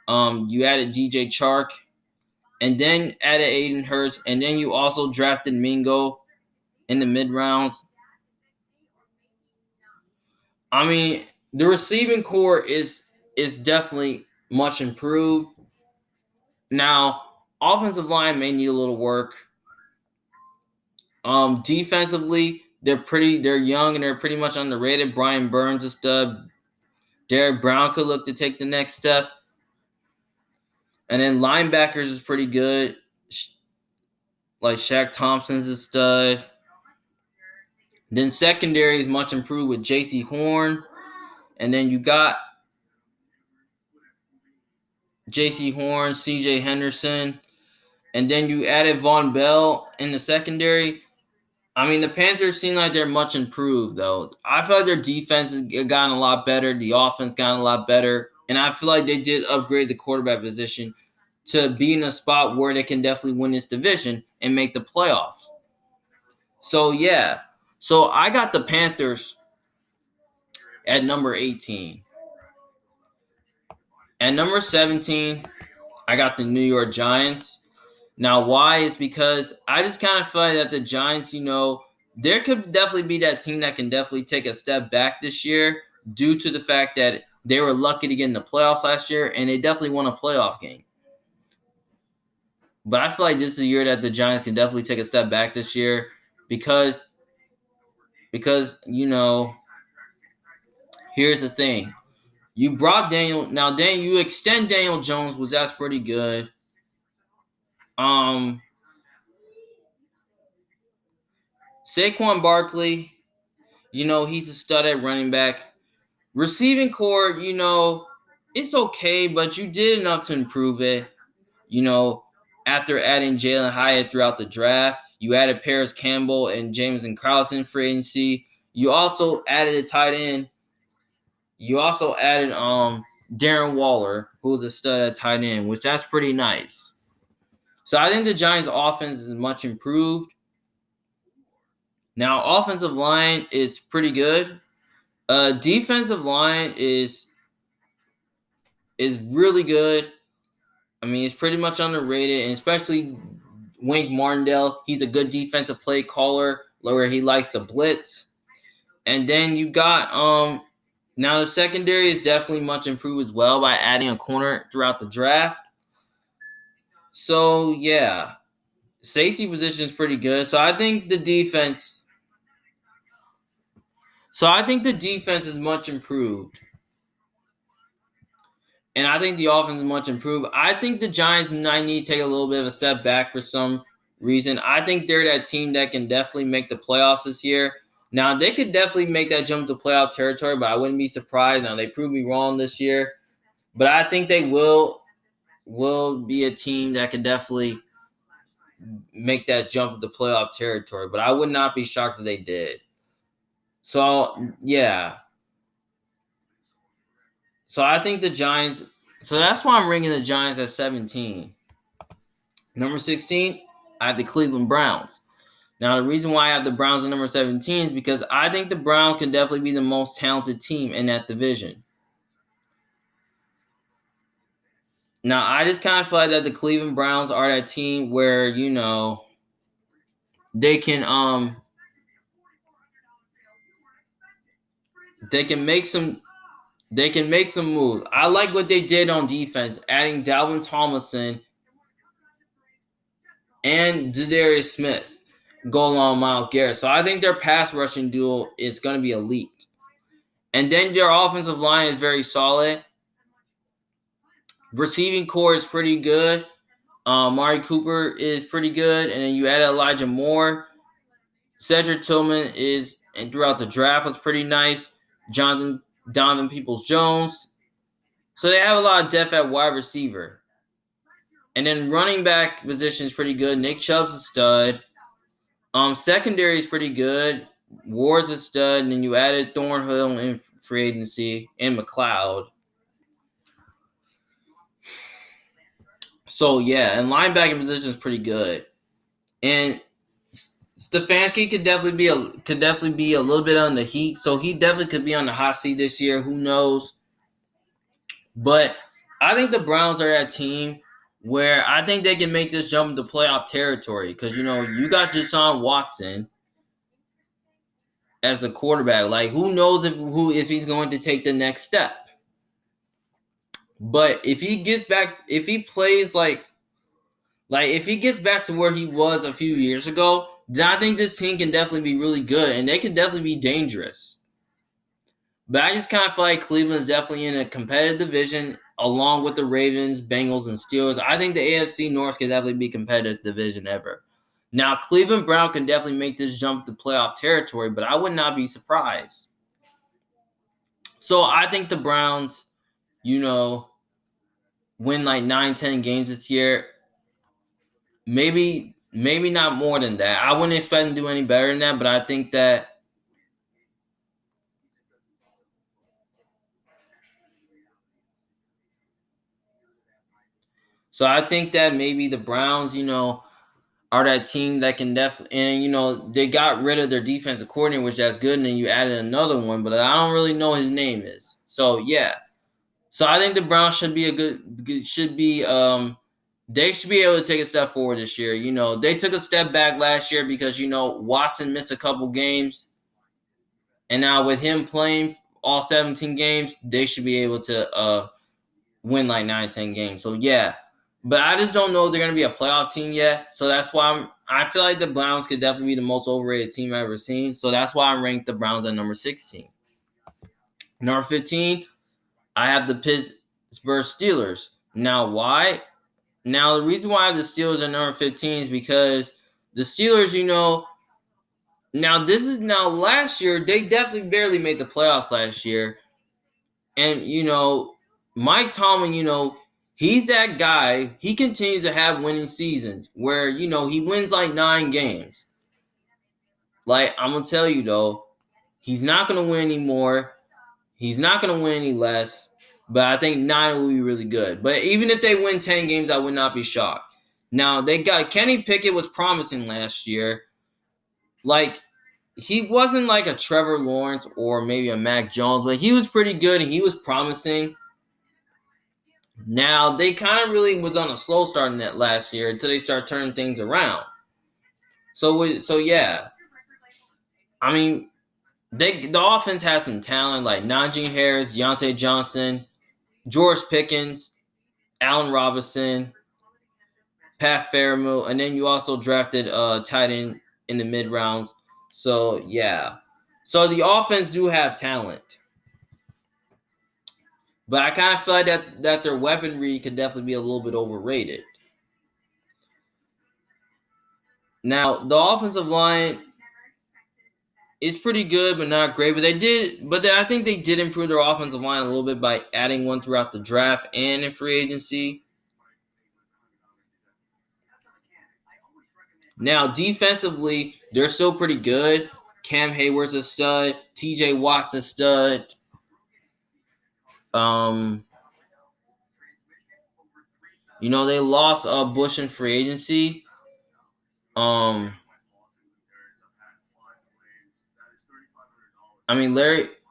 You added DJ Chark. And then added Aiden Hurst. And then you also drafted Mingo in the mid-rounds. I mean, the receiving core is definitely much improved. Now, offensive line may need a little work. Defensively, they're young and they're pretty much underrated. Brian Burns is stud. Derek Brown could look to take the next step. And then linebackers is pretty good. Like Shaq Thompson's a stud. Then secondary is much improved with J.C. Horn. And then you got J.C. Horn, C.J. Henderson. And then you added Von Bell in the secondary. I mean, the Panthers seem like they're much improved, though. I feel like their defense has gotten a lot better. The offense gotten a lot better. And I feel like they did upgrade the quarterback position to be in a spot where they can definitely win this division and make the playoffs. So, yeah. So, I got the Panthers at number 18. At number 17, I got the New York Giants. Now, why? Is because I just kind of feel like that the Giants, there could definitely be that team that can definitely take a step back this year due to the fact that they were lucky to get in the playoffs last year, and they definitely won a playoff game. But I feel like this is a year that the Giants can definitely take a step back this year because here's the thing. You brought Daniel. Now, you extend Daniel Jones, which that's pretty good. Saquon Barkley, he's a stud at running back. Receiving core, it's okay, but you did enough to improve it. After adding Jalen Hyatt throughout the draft, you added Paris Campbell and Jamison Crowder in free agency. You also added a tight end. You also added Darren Waller, who's a stud at tight end, which that's pretty nice. So I think the Giants' offense is much improved. Now, offensive line is pretty good. Defensive line is really good. I mean, it's pretty much underrated, and especially Wink Martindale. He's a good defensive play caller where he likes to blitz. And then you got now the secondary is definitely much improved as well by adding a corner throughout the draft. So yeah, safety position is pretty good. So I think the defense is much improved. And I think the offense is much improved. I think the Giants might need to take a little bit of a step back for some reason. I think they're that team that can definitely make the playoffs this year. Now, they could definitely make that jump to playoff territory, but I wouldn't be surprised. Now, they proved me wrong this year. But I think they will be a team that can definitely make that jump to playoff territory. But I would not be shocked if they did. So, yeah. So I think the Giants. So that's why I'm ranking the Giants at 17. Number 16, I have the Cleveland Browns. Now, the reason why I have the Browns at number 17 is because I think the Browns can definitely be the most talented team in that division. Now, I just kind of feel like that the Cleveland Browns are that team where, they can make some moves. I like what they did on defense, adding Dalvin Tomlinson and Zadarius Smith go along Myles Garrett. So I think their pass rushing duo is going to be elite. And then their offensive line is very solid. Receiving core is pretty good. Mari Cooper is pretty good. And then you add Elijah Moore. Cedric Tillman is, and throughout the draft, was pretty nice. Donovan Peoples-Jones. So they have a lot of depth at wide receiver. And then running back position is pretty good. Nick Chubb's a stud. Secondary is pretty good. Ward's a stud. And then you added Thornhill in free agency and McLeod. So, yeah, and linebacking position is pretty good. And Stefanski could definitely be a little bit on the heat. So he definitely could be on the hot seat this year. Who knows? But I think the Browns are that team where I think they can make this jump into playoff territory. Because, you got Deshaun Watson as a quarterback. Like, who knows if he's going to take the next step. But if he gets back, if he plays like if he gets back to where he was a few years ago, then I think this team can definitely be really good. And they can definitely be dangerous. But I just kind of feel like Cleveland's definitely in a competitive division along with the Ravens, Bengals, and Steelers. I think the AFC North can definitely be a competitive division ever. Now, Cleveland Brown can definitely make this jump to playoff territory, but I would not be surprised. So I think the Browns, win like 9-10 games this year. Maybe not more than that. I wouldn't expect them to do any better than that, but I think that maybe the Browns, are that team that can definitely, and they got rid of their defensive coordinator, which that's good, and then you added another one, but I don't really know his name is. So yeah, so I think the Browns should be they should be able to take a step forward this year. They took a step back last year because Watson missed a couple games, and now with him playing all 17 games, they should be able to win like 9-10 games. So yeah. But I just don't know if they're going to be a playoff team yet. So that's why I feel like the Browns could definitely be the most overrated team I've ever seen. So that's why I ranked the Browns at number 16. Number 15, I have the Pittsburgh Steelers. Now, why? Now, the reason why I have the Steelers at number 15 is because the Steelers, last year, they definitely barely made the playoffs last year. And, Mike Tomlin, he's that guy. He continues to have winning seasons where, he wins like 9 games. Like, I'm going to tell you, though, he's not going to win anymore. He's not going to win any less. But I think 9 will be really good. But even if they win 10 games, I would not be shocked. Now, they got Kenny Pickett was promising last year. Like, he wasn't like a Trevor Lawrence or maybe a Mac Jones, but he was pretty good and he was promising. Now, they kind of really was on a slow start in that last year until they start turning things around. So yeah. I mean, the offense has some talent like Najee Harris, Deontay Johnson, George Pickens, Allen Robinson, Pat Fairmouth, and then you also drafted tight end in the mid rounds. So yeah. So the offense do have talent. But I kind of feel like that their weaponry could definitely be a little bit overrated. Now, the offensive line is pretty good, but not great. But I think they did improve their offensive line a little bit by adding one throughout the draft and in free agency. Now, defensively, they're still pretty good. Cam Hayward's a stud. T.J. Watt's a stud. They lost Bush in free agency. Larry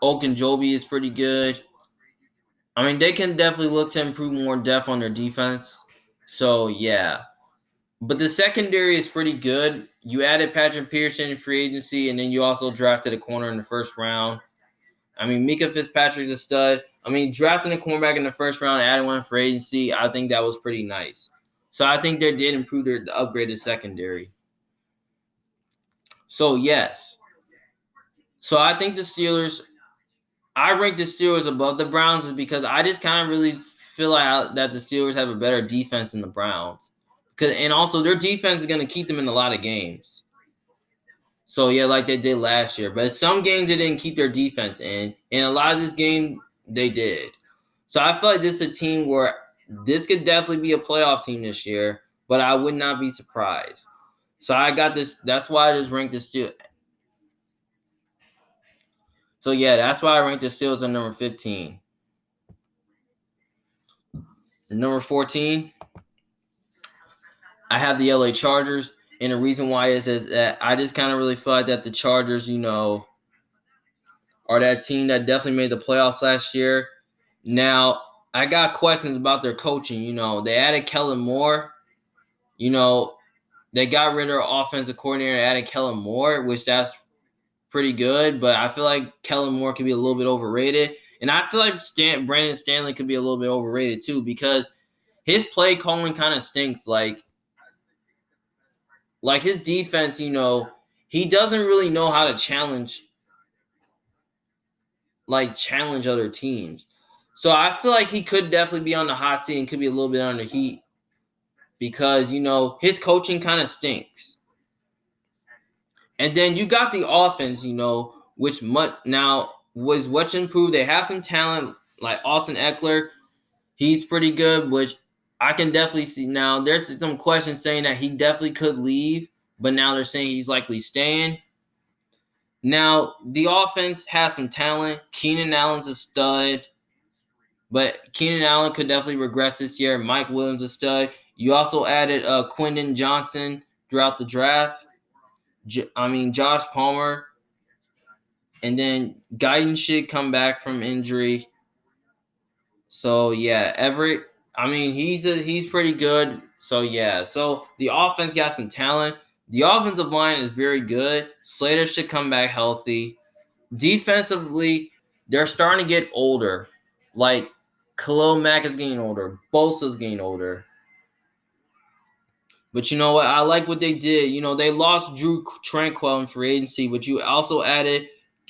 Ogunjobi is pretty good. They can definitely look to improve more depth on their defense. So, yeah. But the secondary is pretty good. You added Patrick Peterson in free agency, and then you also drafted a corner in the first round. Mika Fitzpatrick's a stud. Drafting a cornerback in the first round and adding one in free agency, I think that was pretty nice. So I think they did improve their upgraded secondary. So yes. So I think the Steelers. I rank the Steelers above the Browns is because I just kind of really feel like that the Steelers have a better defense than the Browns. And also their defense is going to keep them in a lot of games. So yeah, like they did last year. But some games they didn't keep their defense in, and a lot of this game they did. So I feel like this is a team where this could definitely be a playoff team this year, but I would not be surprised. So I got this. That's why I just ranked the Steelers. So yeah, that's why I ranked the Steelers at number 15. Number 14, I have the LA Chargers. And the reason why is that I just kind of really feel like that the Chargers, are that team that definitely made the playoffs last year. Now, I got questions about their coaching. They added Kellen Moore. They got rid of their offensive coordinator and added Kellen Moore, which that's pretty good. But I feel like Kellen Moore could be a little bit overrated. And I feel like Brandon Stanley could be a little bit overrated too because his play calling kind of stinks. Like his defense, he doesn't really know how to challenge other teams. So I feel like he could definitely be on the hot seat and could be a little bit under heat because, his coaching kind of stinks. And then you got the offense, which was much improved. They have some talent like Austin Eckler. He's pretty good, which I can definitely see. Now, there's some questions saying that he definitely could leave, but now they're saying he's likely staying. Now, the offense has some talent. Keenan Allen's a stud, but Keenan Allen could definitely regress this year. Mike Williams a stud. You also added Quentin Johnson throughout the draft. Josh Palmer. And then Guyton should come back from injury. So, yeah, Everett, he's pretty good. So, yeah. So, the offense got some talent. The offensive line is very good. Slater should come back healthy. Defensively, they're starting to get older. Like, Khalil Mack is getting older. Bosa's getting older. But you know what? I like what they did. They lost Drew Tranquill in free agency, but you also added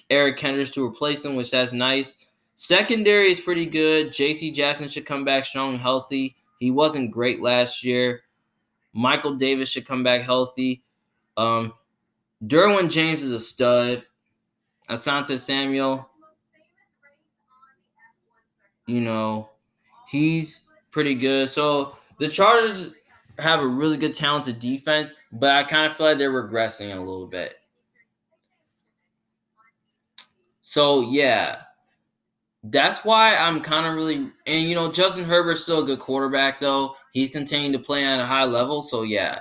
Eric Kendricks to replace him, which that's nice. Secondary is pretty good. J.C. Jackson should come back strong and healthy. He wasn't great last year. Michael Davis should come back healthy. Derwin James is a stud. Asante Samuel, he's pretty good. So the Chargers have a really good, talented defense, but I kind of feel like they're regressing a little bit. So, yeah. That's why I'm kind of really – and, Justin Herbert's still a good quarterback, though. He's continuing to play at a high level, so, yeah.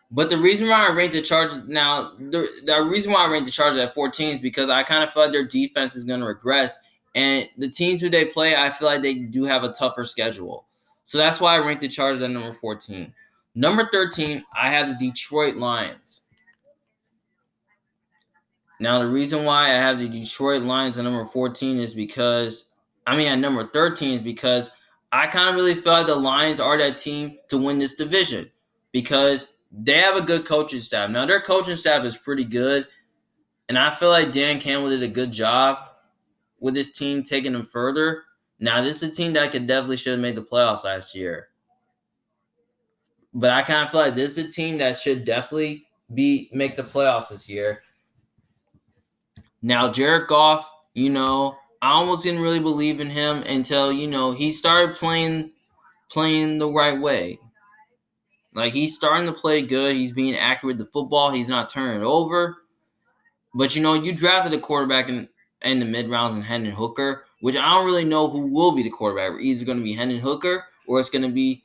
But the reason why I ranked the Chargers – now, the reason why I ranked the Chargers at 14 is because I kind of feel like their defense is going to regress. And the teams who they play, I feel like they do have a tougher schedule. So that's why I ranked the Chargers at number 14. Number 13, I have the Detroit Lions. Now, the reason why I have the Detroit Lions at number 14 is because – at number 13 is because I kind of really feel like the Lions are that team to win this division because they have a good coaching staff. Now, their coaching staff is pretty good, and I feel like Dan Campbell did a good job with this team taking them further. Now, this is a team that definitely should have made the playoffs last year. But I kind of feel like this is a team that should definitely make the playoffs this year. Now, Jared Goff, I almost didn't really believe in him until, he started playing the right way. Like, he's starting to play good. He's being accurate with the football. He's not turning it over. But, you drafted a quarterback in the mid-rounds in Hendon Hooker, which I don't really know who will be the quarterback. We're either going to be Hendon Hooker or it's going to be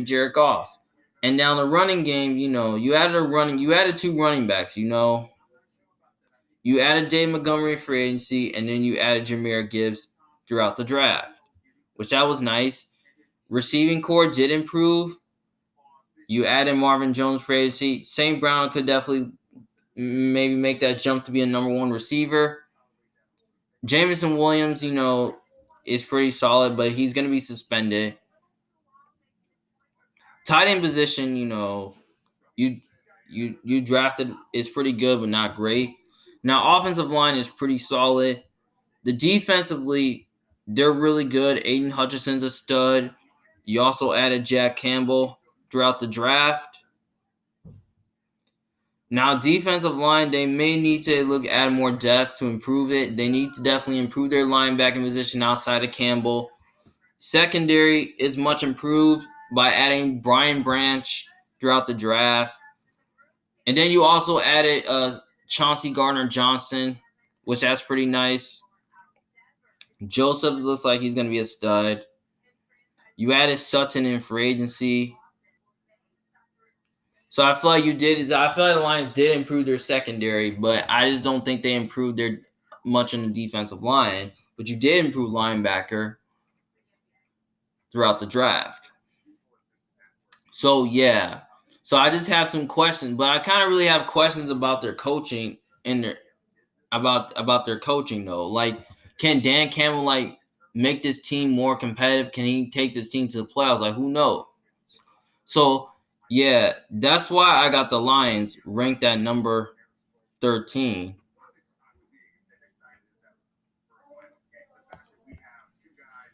Jared Goff. And now the running game, you added two running backs, You added Dave Montgomery in free agency, and then you added Jahmyr Gibbs throughout the draft, which that was nice. Receiving core did improve. You added Marvin Jones free agency. St. Brown could definitely maybe make that jump to be a number one receiver. Jameson Williams, is pretty solid, but he's going to be suspended. Tight end position, you drafted is pretty good, but not great. Now, offensive line is pretty solid. The defensively, they're really good. Aiden Hutchinson's a stud. You also added Jack Campbell throughout the draft. Now, defensive line, they may need to add more depth to improve it. They need to definitely improve their linebacking position outside of Campbell. Secondary is much improved by adding Brian Branch throughout the draft. And then you also added Chauncey Gardner-Johnson, which that's pretty nice. Joseph looks like he's going to be a stud. You added Sutton in free agency. So I feel like the Lions did improve their secondary, but I just don't think they improved their much in the defensive line. But you did improve linebacker throughout the draft. So yeah. So I just have some questions, but I kind of really have questions about their coaching and about their coaching though. Like, can Dan Campbell make this team more competitive? Can he take this team to the playoffs? Like, who knows? So yeah, that's why I got the Lions ranked at number 13.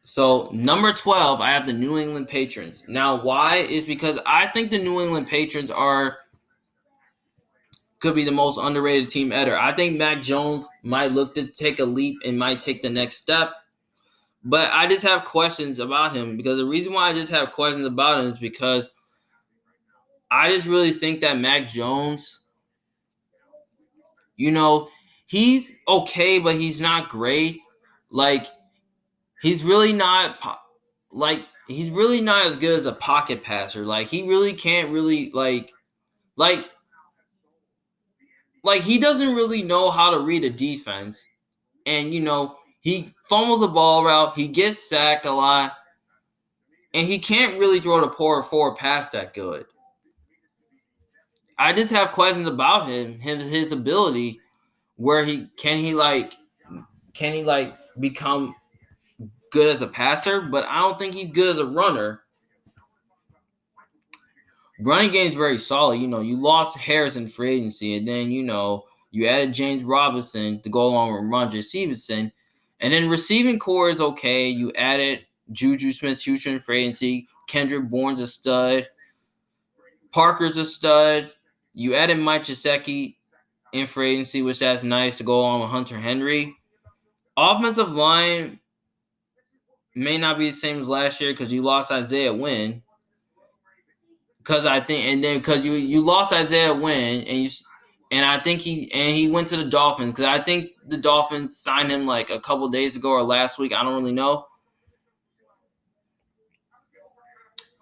So number 12, I have the New England Patriots. Now, why is because I think the New England Patriots could be the most underrated team ever. I think Mac Jones might look to take a leap and might take the next step. But I just have questions about him because the reason why I just have questions about him is because I just really think that Mac Jones, he's okay, but he's not great. Like, he's really not as good as a pocket passer. Like, he really can't really like he doesn't really know how to read a defense. And he fumbles the ball out, he gets sacked a lot, and he can't really throw the forward pass that good. I just have questions about his ability, where he can become good as a passer, but I don't think he's good as a runner. Running game is very solid. You lost Harris in free agency, and then you added James Robinson to go along with Ramondre Stevenson, and then receiving core is okay. You added Juju Smith-Schuster in free agency. Kendrick Bourne's a stud. Parker's a stud. You added Mike Gesicki in free agency, which that's nice to go along with Hunter Henry. Offensive line may not be the same as last year because you lost Isaiah Wynn. Because you lost Isaiah Wynn and I think he went to the Dolphins because I think the Dolphins signed him like a couple days ago or last week. I don't really know.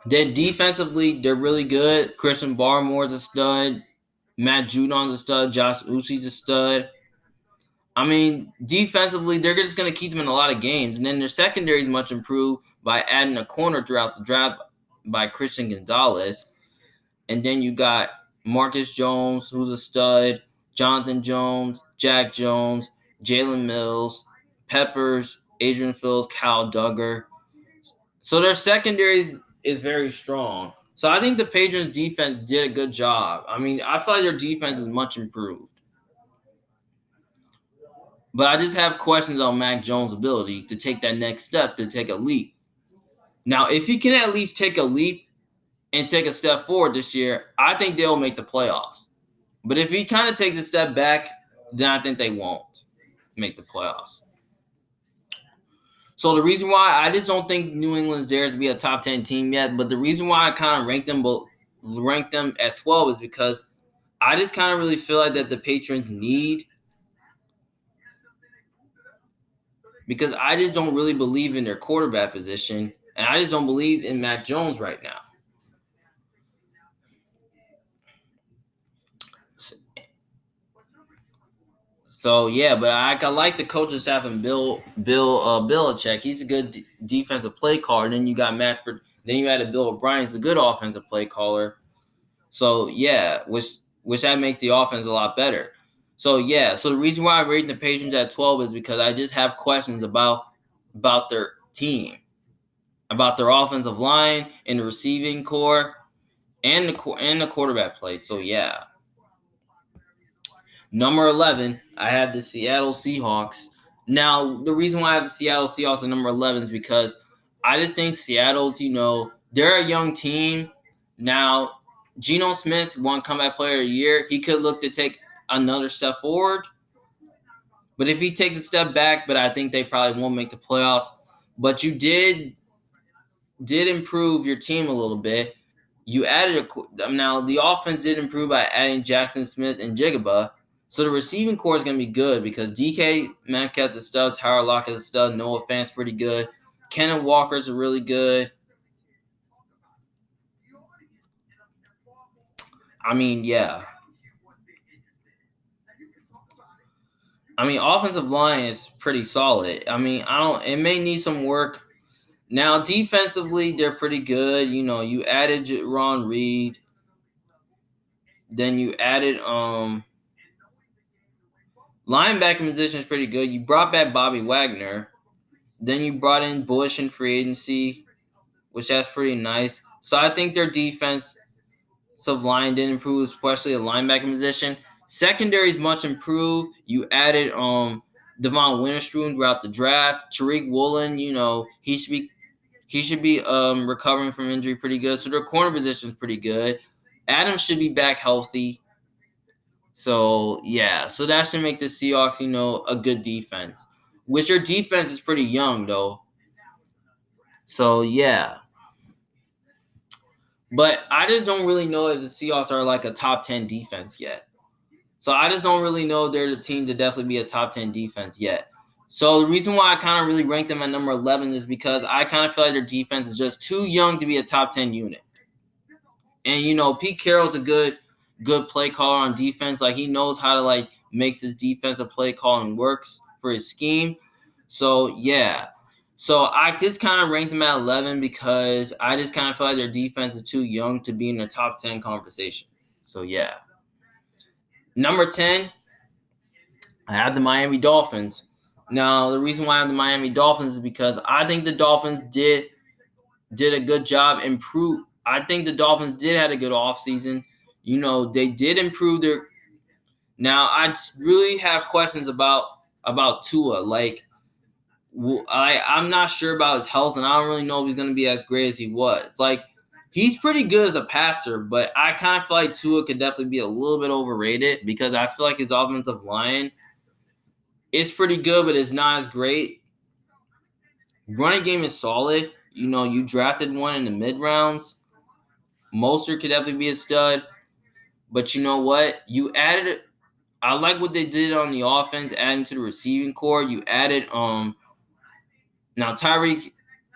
Then defensively, they're really good. Christian Barmore's a stud. Matt Judon's a stud. Josh Usi's a stud. I mean, defensively, they're just going to keep them in a lot of games. And then their secondary is much improved by adding a corner throughout the draft by Christian Gonzalez. And then you got Marcus Jones, who's a stud, Jonathan Jones, Jack Jones, Jalen Mills, Peppers, Adrian Phillips, Kyle Duggar. So their secondary is very strong. So I think the Patriots defense did a good job. I mean, I feel like their defense is much improved. But I just have questions on Mac Jones' ability to take that next step, to take a leap. Now, if he can at least take a leap and take a step forward this year, I think they'll make the playoffs. But if he kind of takes a step back, then I think they won't make the playoffs. So the reason why I just don't think New England's there to be a top 10 team yet, but the reason why I kind of rank them at 12 is because I just kind of really feel like that the Patriots need, because I just don't really believe in their quarterback position, and I just don't believe in Mac Jones right now. So yeah, but I like the coaching staff and Bill Belichick. He's a good defensive play caller. And then you got then you added Bill O'Brien, who's a good offensive play caller. So yeah, which that makes the offense a lot better. So yeah, so the reason why I rate the Patriots at 12 is because I just have questions about their team, about their offensive line and the receiving core. and the quarterback play. So yeah. Number 11, I have the Seattle Seahawks. Now, the reason why I have the Seattle Seahawks at number 11 is because I just think Seattle's, they're a young team. Now, Geno Smith won Comeback Player of the Year. He could look to take another step forward. But if he takes a step back, but I think they probably won't make the playoffs. But you did improve your team a little bit. You added now the offense did improve by adding Jackson Smith and Jigaba. So the receiving core is going to be good because DK Metcalf's a stud, Tyler Lockett's a stud, Noah Fant's pretty good, Kenneth Walker's really good. I mean, yeah. I mean, offensive line is pretty solid. I mean, it may need some work. Now, defensively, they're pretty good. You added Ron Reed. Then you added linebacker position is pretty good. You brought back Bobby Wagner. Then you brought in Bush in free agency, which that's pretty nice. So I think their defensive line did improve, especially the linebacker position. Secondary is much improved. You added Devon Witherspoon throughout the draft. Tariq Woolen, he should be recovering from injury pretty good. So their corner position is pretty good. Adams should be back healthy. So, yeah. So that should make the Seahawks, a good defense. Which your defense is pretty young, though. So, yeah. But I just don't really know if the Seahawks are like a top 10 defense yet. So I just don't really know if they're the team to definitely be a top 10 defense yet. So the reason why I kind of really rank them at number 11 is because I kind of feel like their defense is just too young to be a top 10 unit. And, Pete Carroll's a good play caller on defense. Like, he knows how to, like, makes his defensive play calling works for his scheme. So, yeah. So I just kind of ranked them at 11 because I just kind of feel like their defense is too young to be in the top 10 conversation. So, yeah. Number 10, I have the Miami Dolphins. Now, the reason why I have the Miami Dolphins is because I think the Dolphins did a good job improve. I think the Dolphins did have a good offseason. They did improve their. Now, I really have questions about Tua. Like, I'm not sure about his health, and I don't really know if he's going to be as great as he was. Like, he's pretty good as a passer, but I kind of feel like Tua could definitely be a little bit overrated because I feel like his offensive line is pretty good, but it's not as great. Running game is solid. You drafted one in the mid rounds. Mostert could definitely be a stud. But you know what? I like what they did on the offense, adding to the receiving core. You added now Tyreek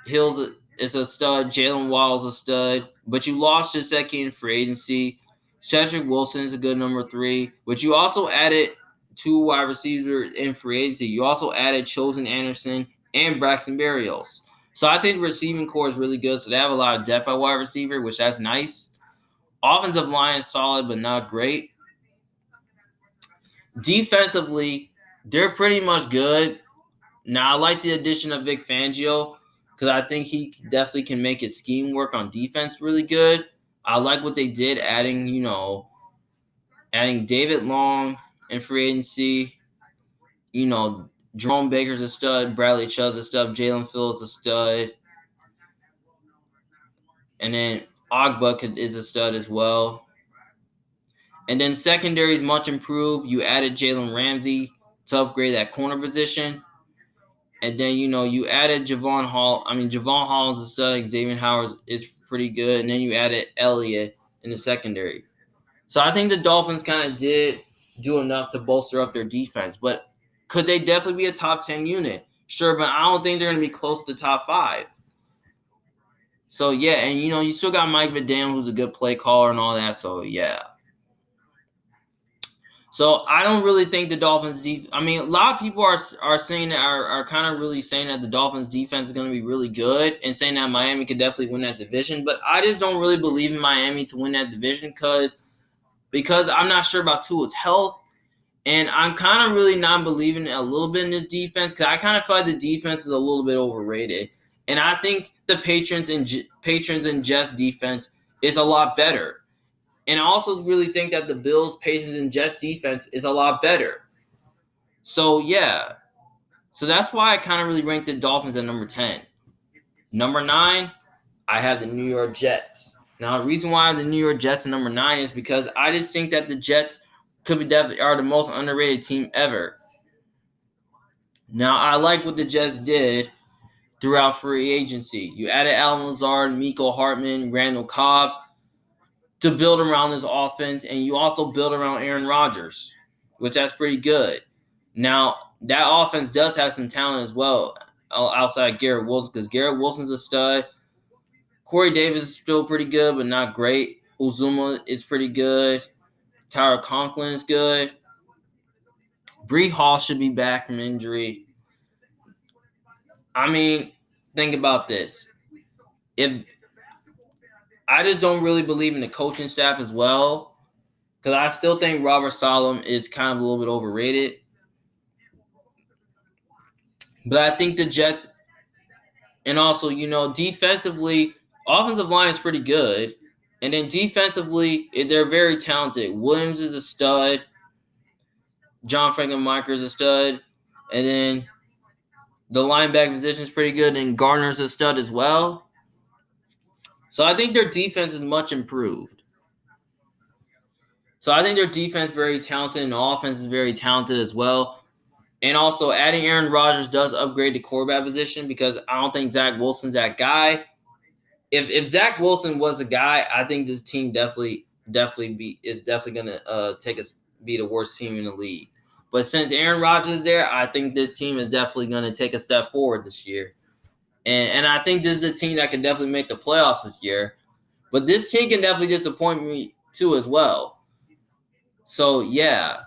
Hill is a stud. Jalen Waddle's a stud. But you lost Gesicki in free agency. Cedric Wilson is a good number 3. But you also added 2 wide receivers in free agency. You also added Chosen Anderson and Braxton Berrios. So I think the receiving core is really good. So they have a lot of depth at wide receiver, which that's nice. Offensive line is solid, but not great. Defensively, they're pretty much good. Now, I like the addition of Vic Fangio because I think he definitely can make his scheme work on defense really good. I like what they did, adding David Long in free agency. Jerome Baker's a stud. Bradley Chubb's a stud. Jalen Phillips a stud. And then Ogba is a stud as well. And then secondary is much improved. You added Jalen Ramsey to upgrade that corner position. And then, you added Javon Hall. I mean, Javon Hall is a stud. Xavier Howard is pretty good. And then you added Elliott in the secondary. So I think the Dolphins kind of did do enough to bolster up their defense. But could they definitely be a top 10 unit? Sure, but I don't think they're going to be close to top 5. So, yeah, and, you still got Mike Vidal, who's a good play caller and all that. So, yeah. So, I don't really think the Dolphins I mean, a lot of people are saying that are kind of really saying that the Dolphins defense is going to be really good and saying that Miami could definitely win that division. But I just don't really believe in Miami to win that division because I'm not sure about Tua's health. And I'm kind of really not believing a little bit in this defense because I kind of feel like the defense is a little bit overrated. And I think the Patrons and Jets defense is a lot better. And I also really think that the Bills, Patriots, and Jets defense is a lot better. So, yeah. So that's why I kind of really ranked the Dolphins at number 10. Number 9, I have the New York Jets. Now, the reason why I have the New York Jets at number 9 is because I just think that the Jets are the most underrated team ever. Now, I like what the Jets did throughout free agency. You added Allen Lazard, Mecole Hardman, Randall Cobb to build around this offense, and you also build around Aaron Rodgers, which that's pretty good. Now, that offense does have some talent as well outside Garrett Wilson, because Garrett Wilson's a stud. Corey Davis is still pretty good, but not great. Uzuma is pretty good. Tyler Conklin is good. Breece Hall should be back from injury. I mean, think about this. If I just don't really believe in the coaching staff as well, because I still think Robert Saleh is kind of a little bit overrated. But I think the Jets, and also, defensively, offensive line is pretty good. And then defensively, they're very talented. Williams is a stud. John Franklin-Myers is a stud. And then the linebacker position is pretty good. And Gardner's a stud as well. So I think their defense is much improved. So I think their defense is very talented, and the offense is very talented as well. And also, adding Aaron Rodgers does upgrade the quarterback position, because I don't think Zach Wilson's that guy. If Zach Wilson was a guy, I think this team definitely going to be the worst team in the league. But since Aaron Rodgers is there, I think this team is definitely going to take a step forward this year. And I think this is a team that can definitely make the playoffs this year. But this team can definitely disappoint me too as well. So, yeah.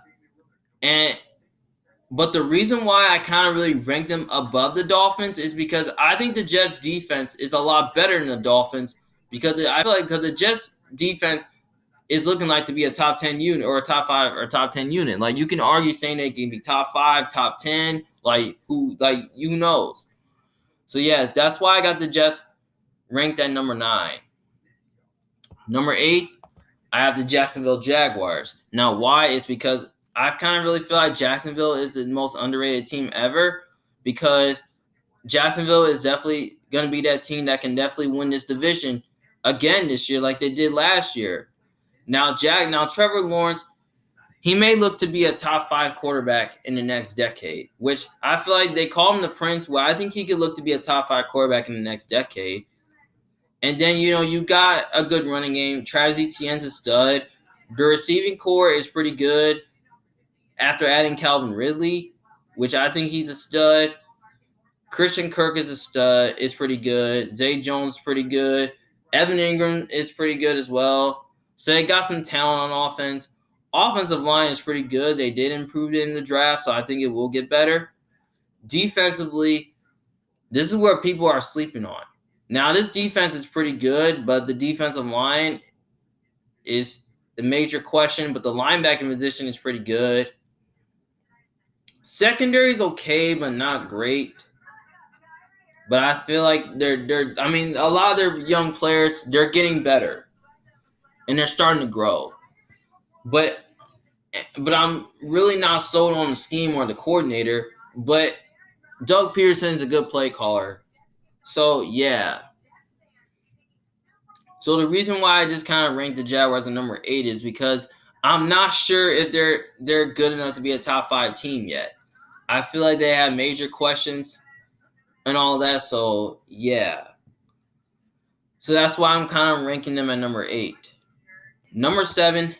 But the reason why I kind of really rank them above the Dolphins is because I think the Jets defense is a lot better than the Dolphins, because I feel like the Jets defense is looking like to be a top 10 unit, or a top 5 or top 10 unit. Like, you can argue saying they can be top 5, top 10, who knows. So, yeah, that's why I got the Jets ranked at number 9. Number 8, I have the Jacksonville Jaguars. Now, why? Is because I kind of really feel like Jacksonville is the most underrated team ever, because Jacksonville is definitely going to be that team that can definitely win this division again this year, like they did last year. Now, Trevor Lawrence, he may look to be a top 5 quarterback in the next decade, which I feel like they call him the Prince. Well, I think he could look to be a top 5 quarterback in the next decade. And then, you got a good running game. Travis Etienne's a stud. The receiving core is pretty good after adding Calvin Ridley, which I think he's a stud. Christian Kirk is a stud. It's pretty good. Zay Jones is pretty good. Evan Ingram is pretty good as well. So they got some talent on offense. Offensive line is pretty good. They did improve it in the draft, so I think it will get better. Defensively, this is where people are sleeping on. Now, this defense is pretty good, but the defensive line is the major question, but the linebacking position is pretty good. Secondary is okay, but not great. But I feel like a lot of their young players, they're getting better. And they're starting to grow. But I'm really not sold on the scheme or the coordinator. But Doug Peterson is a good play caller. So, yeah. So, the reason why I just kind of ranked the Jaguars at number 8 is because I'm not sure if they're good enough to be a top 5 team yet. I feel like they have major questions and all that. So, yeah. So, that's why I'm kind of ranking them at number 8. Number 7,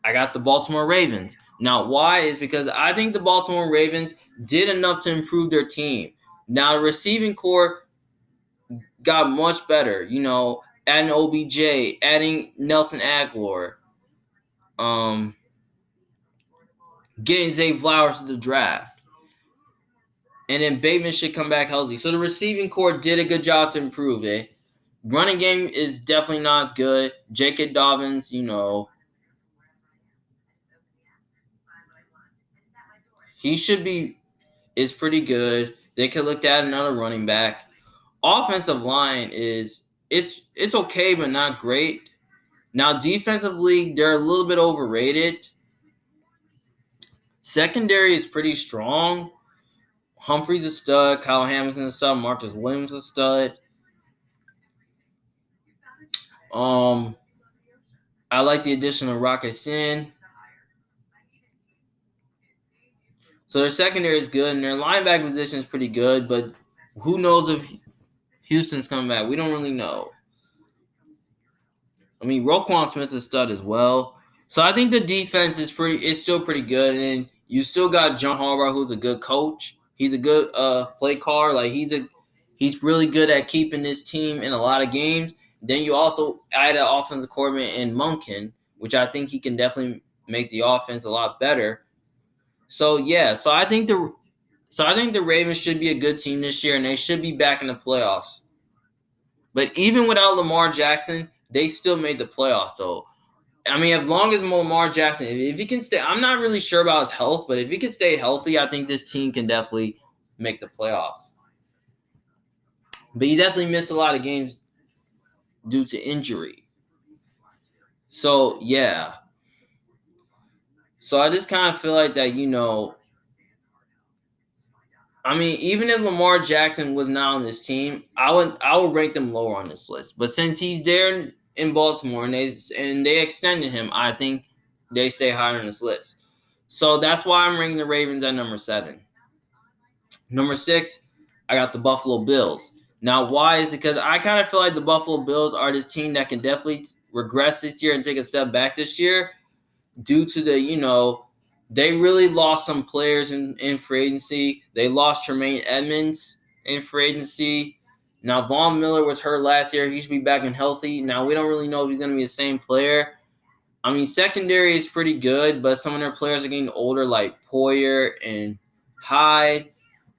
I got the Baltimore Ravens. Now, why? Is because I think the Baltimore Ravens did enough to improve their team. Now, the receiving core got much better. Adding OBJ, adding Nelson Aguilar, getting Zay Flowers to the draft. And then Bateman should come back healthy. So the receiving core did a good job to improve it. Running game is definitely not as good. J.K. Dobbins, he is pretty good. They could look at another running back. Offensive line it's okay, but not great. Now, defensively, they're a little bit overrated. Secondary is pretty strong. Humphrey's a stud. Kyle Hamilton's a stud. Marcus Williams a stud. I like the addition of Rock Sin. So their secondary is good, and their linebacker position is pretty good, but who knows if Houston's coming back? We don't really know. I mean, Roquan Smith's a stud as well. So I think the defense is still pretty good, and you still got John Harbaugh, who's a good coach. He's a good play caller. Like he's really good at keeping this team in a lot of games. Then you also add an offensive coordinator in Monken, which I think he can definitely make the offense a lot better. So yeah, so I think the Ravens should be a good team this year, and they should be back in the playoffs. But even without Lamar Jackson, they still made the playoffs, though. I mean, as long as Lamar Jackson, if he can stay, I'm not really sure about his health, but if he can stay healthy, I think this team can definitely make the playoffs. But he definitely missed a lot of games due to injury. So, yeah. So I just kind of feel like that, I mean, even if Lamar Jackson was not on this team, I would rank them lower on this list. But since he's there in Baltimore and they extended him, I think they stay higher on this list. So that's why I'm ranking the Ravens at number 7. Number 6, I got the Buffalo Bills. Now, why is it? Because I kind of feel like the Buffalo Bills are this team that can definitely regress this year and take a step back this year due to the, they really lost some players in free agency. They lost Tremaine Edmonds in free agency. Now, Von Miller was hurt last year. He should be back and healthy. Now, we don't really know if he's going to be the same player. I mean, secondary is pretty good, but some of their players are getting older, like Poyer and Hyde.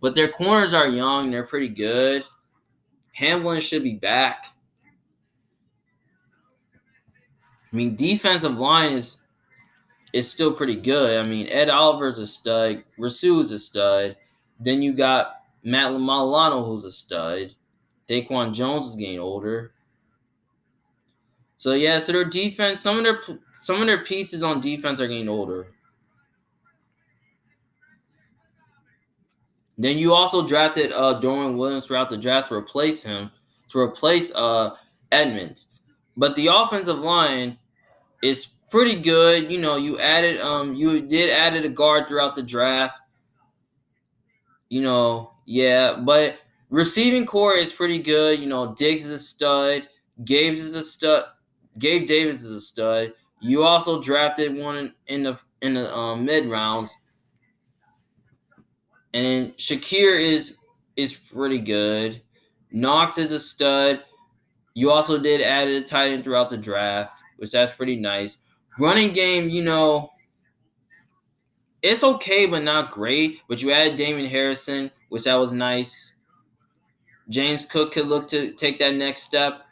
But their corners are young. They're pretty good. Hamlin should be back. I mean, defensive line is still pretty good. I mean, Ed Oliver's a stud. Rasu's a stud. Then you got Matt Milano, who's a stud. Daquan Jones is getting older. So yeah, so their defense, some of their pieces on defense are getting older. Then you also drafted Dorian Williams throughout the draft to replace Edmonds. But the offensive line is pretty good. You did added a guard throughout the draft. But receiving core is pretty good. Diggs is a stud. Gabe Davis is a stud. You also drafted one in the mid rounds. And then Shakir is pretty good. Knox is a stud. You also did add a tight end throughout the draft, which that's pretty nice. Running game, it's okay, but not great. But you added Damian Harrison, which that was nice. James Cook could look to take that next step.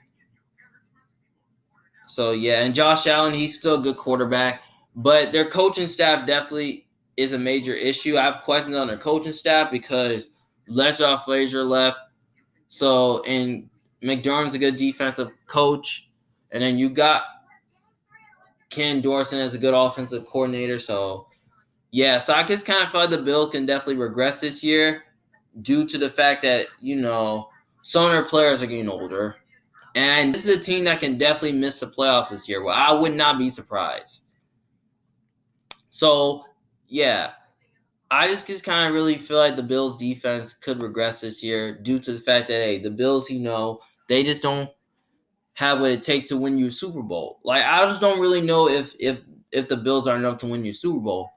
So, yeah, and Josh Allen, he's still a good quarterback. But their coaching staff definitely is a major issue. I have questions on their coaching staff because Leslie Frazier left. So, and McDermott's a good defensive coach. And then you got Ken Dorsey as a good offensive coordinator. So, yeah, so I just kind of feel like the Bills can definitely regress this year due to the fact that, some of their players are getting older. And this is a team that can definitely miss the playoffs this year. Well, I would not be surprised. So, yeah, I just kind of really feel like the Bills' defense could regress this year due to the fact that, hey, the Bills, they just don't have what it takes to win you a Super Bowl. Like, I just don't really know if the Bills are enough to win you a Super Bowl.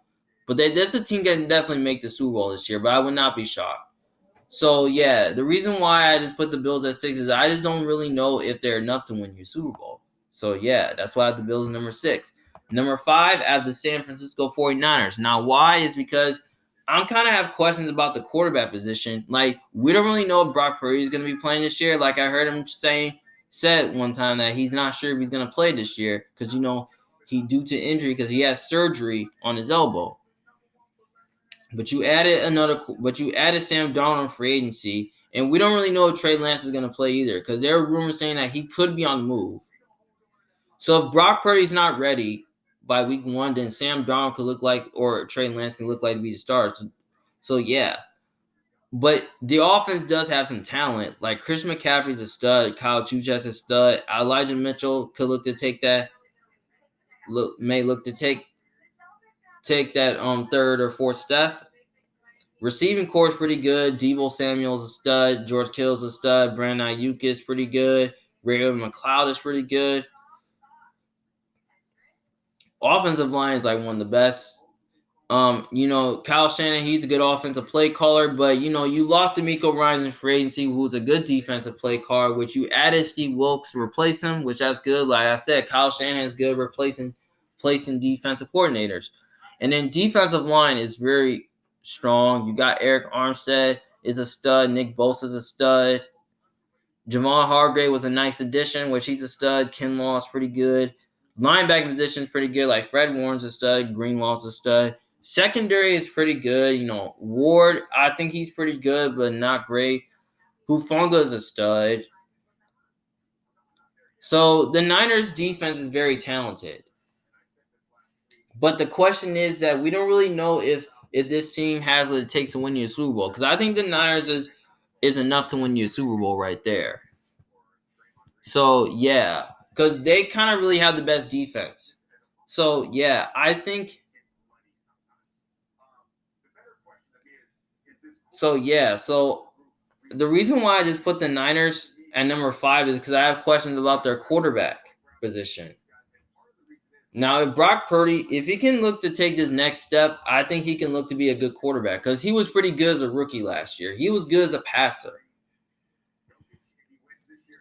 But that's a team that can definitely make the Super Bowl this year, but I would not be shocked. So, yeah, the reason why I just put the Bills at 6 is I just don't really know if they're enough to win you a Super Bowl. So, yeah, that's why I have the Bills number 6. Number 5, I have the San Francisco 49ers. Now, why is because I'm kind of have questions about the quarterback position. Like, we don't really know if Brock Purdy is going to be playing this year. Like, I heard him said one time that he's not sure if he's going to play this year because, he due to injury because he has surgery on his elbow. But you added Sam Darnold in free agency, and we don't really know if Trey Lance is going to play either because there are rumors saying that he could be on the move. So if Brock Purdy's not ready by week 1, then Sam Darnold could look like, or Trey Lance can look like to be the starter. So yeah. But the offense does have some talent. Like Chris McCaffrey's a stud. Kyle Juszczyk's a stud. Elijah Mitchell could look to take that. May look to take that third or fourth step. Receiving core is pretty good. Deebo Samuel's a stud. George Kittle's a stud. Brandon Ayuk is pretty good. Ray McLeod is pretty good. Offensive line is like one of the best. Kyle Shanahan, he's a good offensive play caller, but you lost DeMeco Ryans in free agency, who's a good defensive play caller, which you added Steve Wilks to replace him, which that's good. Like I said, Kyle Shanahan is good replacing defensive coordinators. And then defensive line is very strong. You got Eric Armstead is a stud. Nick Bosa is a stud. Javon Hargrave was a nice addition, which he's a stud. Kinlaw is pretty good. Linebacker position is pretty good. Like Fred Warren's a stud. Greenlaw's a stud. Secondary is pretty good. Ward, I think he's pretty good, but not great. Hufanga is a stud. So the Niners defense is very talented. But the question is that we don't really know if this team has what it takes to win you a Super Bowl. Because I think the Niners is enough to win you a Super Bowl right there. So, yeah. Because they kind of really have the best defense. So, yeah, I think... So, yeah. So, the reason why I just put the Niners at number 5 is because I have questions about their quarterback position. Now, if Brock Purdy, if he can look to take this next step, I think he can look to be a good quarterback because he was pretty good as a rookie last year. He was good as a passer.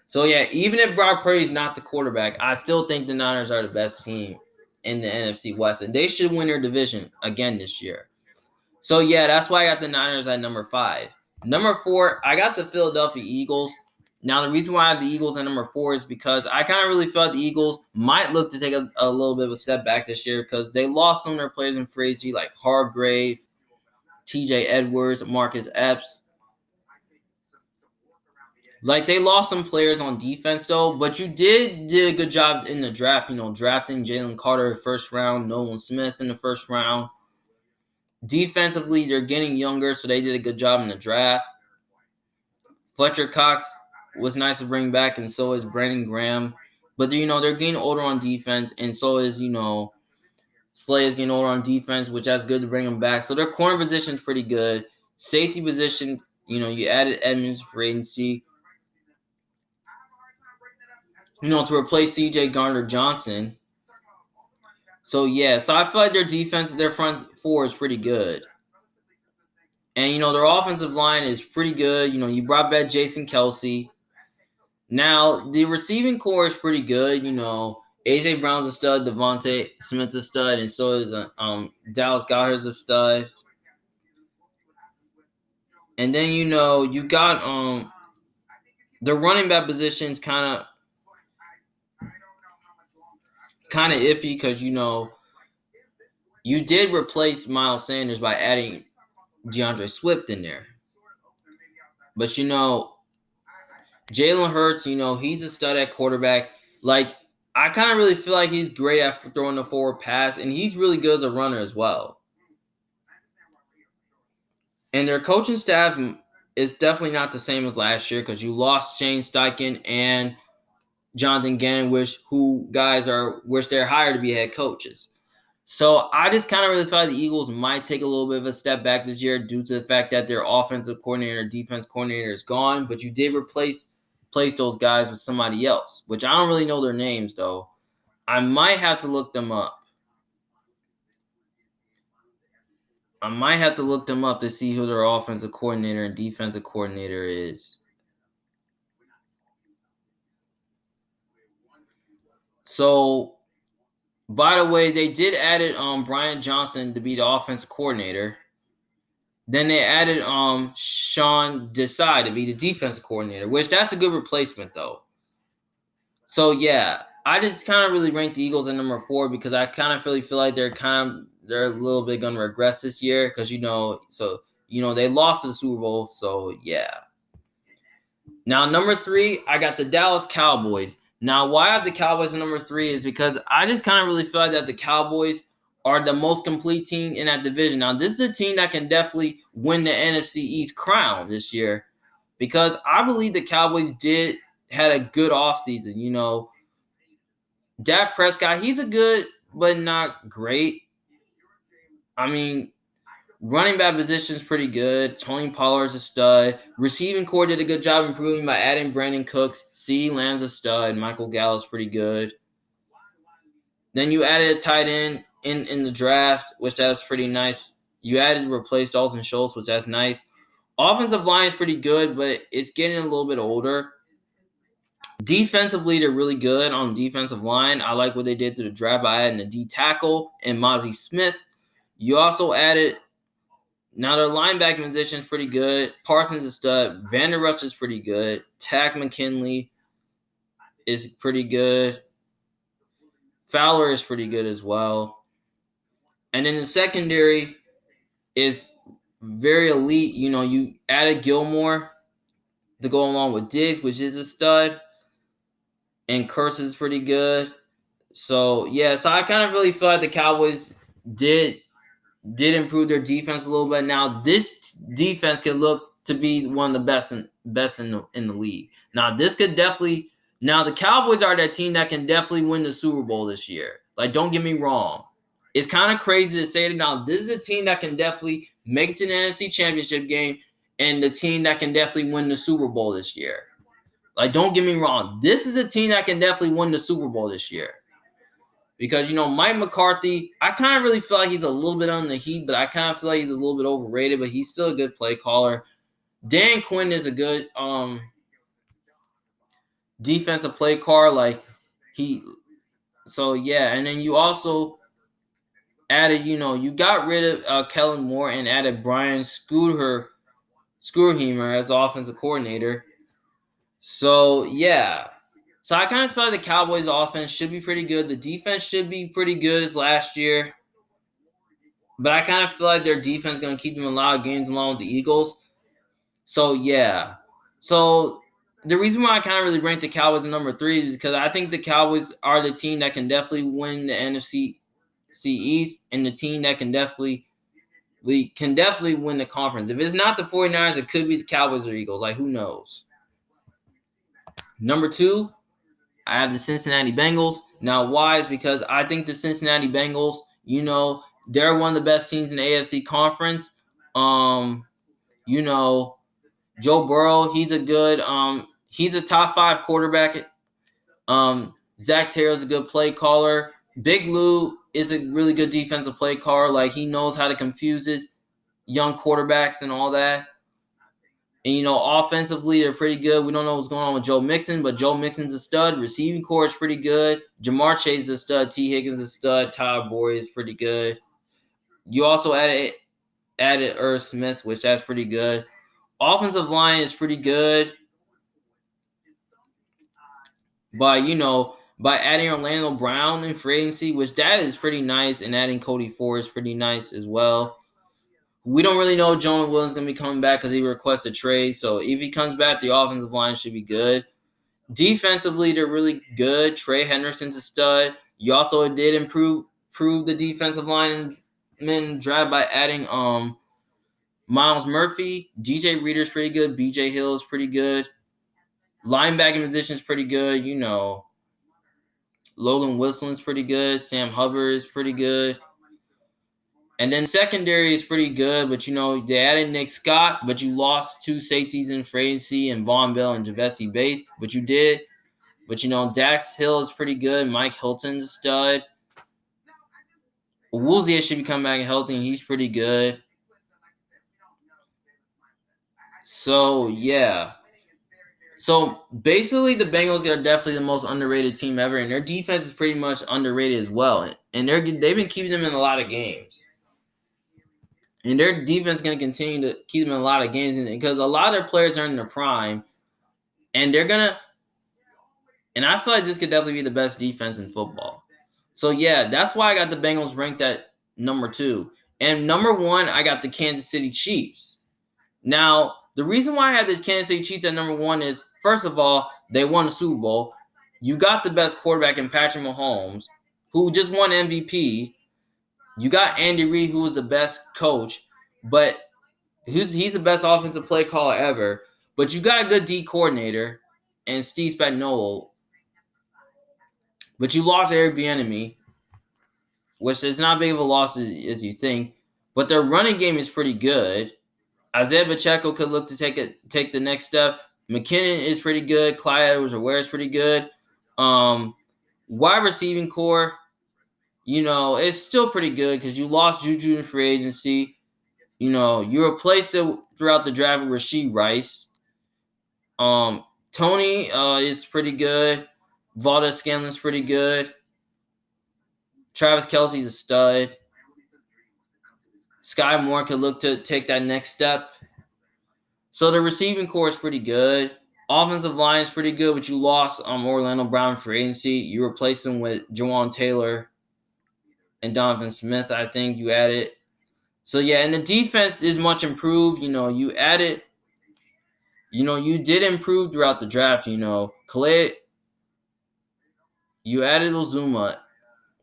So, yeah, even if Brock Purdy's not the quarterback, I still think the Niners are the best team in the NFC West, and they should win their division again this year. So, yeah, that's why I got the Niners at number 5. Number 4, I got the Philadelphia Eagles. Now, the reason why I have the Eagles at number 4 is because I kind of really felt the Eagles might look to take a little bit of a step back this year because they lost some of their players in free agency like Hargrave, TJ Edwards, Marcus Epps. Like, they lost some players on defense, though, but you did a good job in the draft, drafting Jalen Carter first round, Nolan Smith in the first round. Defensively, they're getting younger, so they did a good job in the draft. Fletcher Cox was nice to bring back, and so is Brandon Graham. But, they're getting older on defense, and so is, Slay is getting older on defense, which that's good to bring them back. So their corner position is pretty good. Safety position, you added Edmonds for agency. To replace C.J. Gardner-Johnson. So, yeah. So, I feel like their defense, their front 4 is pretty good. And, their offensive line is pretty good. You brought back Jason Kelce. Now, the receiving core is pretty good. A.J. Brown's a stud. Devontae Smith's a stud. And so is Dallas Goedert's a stud. And then, you got the running back position's kind of iffy because, you did replace Miles Sanders by adding DeAndre Swift in there. But, Jalen Hurts, he's a stud at quarterback. Like, I kind of really feel like he's great at throwing the forward pass, and he's really good as a runner as well. And their coaching staff is definitely not the same as last year because you lost Shane Steichen and Jonathan Gannon, which they're hired to be head coaches. So I just kind of really feel like the Eagles might take a little bit of a step back this year due to the fact that their offensive coordinator, defense coordinator is gone, but you did replace those guys with somebody else, which I don't really know their names, though. I might have to look them up. To see who their offensive coordinator and defensive coordinator is. So, by the way, they did added Brian Johnson to be the offensive coordinator. Then they added Sean Desai to be the defensive coordinator, which that's a good replacement, though. So, yeah, I just kind of really ranked the Eagles at number 4 because I kind of really feel like they're a little bit going to regress this year because, they lost to the Super Bowl. So, yeah. Now, number 3, I got the Dallas Cowboys. Now, why I have the Cowboys at number 3 is because I just kind of really feel like that the Cowboys are the most complete team in that division. Now, this is a team that can definitely win the NFC East crown this year because I believe the Cowboys had a good offseason. You know, Dak Prescott, he's a good but not great. I mean, running back position is pretty good. Tony Pollard's a stud. Receiving core did a good job improving by adding Brandon Cooks. CeeDee Lamb's a stud. Michael Gallup's pretty good. Then you added a tight end in the draft, which that's pretty nice. You added to replace Dalton Schultz, which that's nice. Offensive line is pretty good, but it's getting a little bit older. Defensively, they're really good on the defensive line. I like what they did through the draft by adding a D tackle and Mozzie Smith. You also added now their linebacking position is pretty good. Parsons is a stud. Vander Rush is pretty good. Takk McKinley is pretty good. Fowler is pretty good as well. And then the secondary is very elite. You know, you added Gilmore to go along with Diggs, which is a stud. And Kurtz is pretty good. So, yeah. So, I kind of really feel like the Cowboys did improve their defense a little bit. Now, this defense could look to be one of the best in the league. Now, this could definitely – now, the Cowboys are that team that can definitely win the Super Bowl this year. Like, don't get me wrong. It's kind of crazy to say that now. This is a team that can definitely make it to the NFC Championship game and the team that can definitely win the Super Bowl this year. Like, don't get me wrong. This is a team that can definitely win the Super Bowl this year. Because, you know, Mike McCarthy, I kind of really feel like he's a little bit on the heat, but I kind of feel like he's a little bit overrated, but he's still a good play caller. Dan Quinn is a good defensive play caller. So, yeah. And then you also added, you know, you got rid of Kellen Moore and added Brian Schottenheimer as offensive coordinator. So, yeah. So, I kind of feel like the Cowboys' offense should be pretty good. The defense should be pretty good as last year. But I kind of feel like their defense is going to keep them in a lot of games along with the Eagles. So, yeah. So, the reason why I kind of really rank the Cowboys at number 3 is because I think the Cowboys are the team that can definitely win the NFC East and the team that can definitely win the conference. If it's not the 49ers, it could be the Cowboys or Eagles. Like, who knows? Number 2, I have the Cincinnati Bengals. Now, why? Is because I think the Cincinnati Bengals, you know, they're one of the best teams in the AFC conference. You know, Joe Burrow, he's a top 5 quarterback. Zach Taylor's a good play caller. Big Lou is a really good defensive play caller. Like, he knows how to confuse his young quarterbacks and all that. And, you know, offensively, they're pretty good. We don't know what's going on with Joe Mixon, but Joe Mixon's a stud. Receiving core is pretty good. Jamar Chase is a stud. T. Higgins is a stud. Tyler Boyd is pretty good. You also added Irv Smith, which that's pretty good. Offensive line is pretty good. But, you know, by adding Orlando Brown in free agency, which that is pretty nice, and adding Cody Ford is pretty nice as well. We don't really know if Jonah Williams is going to be coming back because he requested trade. So if he comes back, the offensive line should be good. Defensively, they're really good. Trey Henderson's a stud. You also did improve the defensive line in the draft by adding Myles Murphy. DJ Reader's pretty good. BJ Hill is pretty good. Linebacking position is pretty good. You know, Logan Wilson's pretty good. Sam Hubbard is pretty good. And then secondary is pretty good, but, you know, they added Nick Scott, but you lost 2 safeties in free agency and Von Bell and Javessi Bates, but you did. But, you know, Dax Hill is pretty good. Mike Hilton's a stud. Woolsey should be coming back healthy, and he's pretty good. So, yeah. So, basically, the Bengals are definitely the most underrated team ever, and their defense is pretty much underrated as well. And they've been keeping them in a lot of games. And their defense is going to continue to keep them in a lot of games because a lot of their players are in their prime. And they're going to – and I feel like this could definitely be the best defense in football. So, yeah, that's why I got the Bengals ranked at number 2. And number 1, I got the Kansas City Chiefs. Now, the reason why I had the Kansas City Chiefs at number 1 is, first of all, they won the Super Bowl. You got the best quarterback in Patrick Mahomes, who just won MVP. You got Andy Reid, who is the best coach, but he's the best offensive play caller ever. But you got a good D coordinator and Steve Spagnuolo. But you lost Eric Bieniemy, which is not big of a loss as you think. But their running game is pretty good. Isaiah Pacheco could look to take the next step. McKinnon is pretty good. Clyde Edwards-Helaire is pretty good. Wide receiving core, it's still pretty good because you lost Juju in free agency. You replaced it throughout the draft with Rashee Rice. Tony is pretty good. Valdez-Scanlin's pretty good. Travis Kelce's a stud. Sky Moore could look to take that next step. So the receiving core is pretty good. Offensive line is pretty good, but you lost Orlando Brown for agency. You replaced him with Jawan Taylor and Donovan Smith, I think you added. So, yeah, and the defense is much improved. You added, you did improve throughout the draft. Calais, you added Uzomah.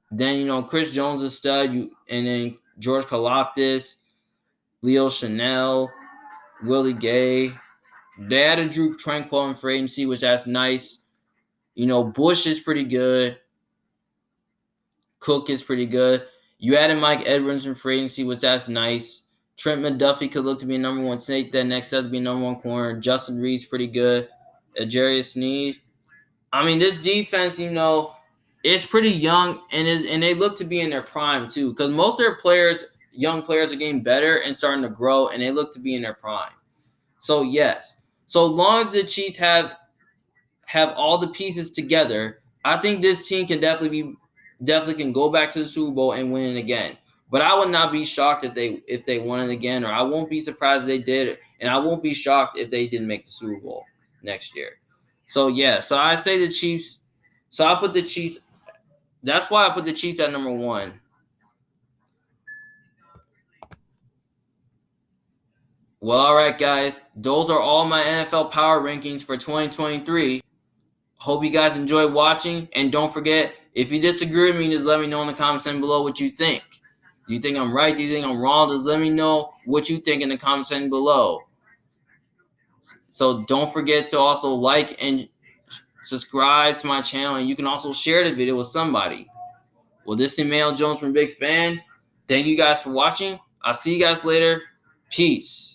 Then, Chris Jones is a stud. And then George Karlaftis, Leo Chanel, Willie Gay. They added Drew Tranquill in free agency, which that's nice. Bush is pretty good. Cook is pretty good. You added Mike Edwards in free agency, which that's nice. Trent McDuffie could look to be number one. Snake that next up to be number one corner. Justin Reed's pretty good. Jarius Sneed. This defense, it's pretty young and they look to be in their prime too. Because most of their players, young players, are getting better and starting to grow, and they look to be in their prime. So yes. So long as the Chiefs have all the pieces together, I think this team can definitely can go back to the Super Bowl and win it again. But I would not be shocked if they won it again, or I won't be surprised if they did, and I won't be shocked if they didn't make the Super Bowl next year. So yeah, so I say the Chiefs. So I put the Chiefs. That's why I put the Chiefs at number one. Well, all right, guys. Those are all my NFL power rankings for 2023. Hope you guys enjoyed watching. And don't forget, if you disagree with me, just let me know in the comments section below what you think. Do you think I'm right? Do you think I'm wrong? Just let me know what you think in the comments section below. So don't forget to also like and subscribe to my channel. And you can also share the video with somebody. Well, this is Emmanuel Jones from Big Fan. Thank you guys for watching. I'll see you guys later. Peace.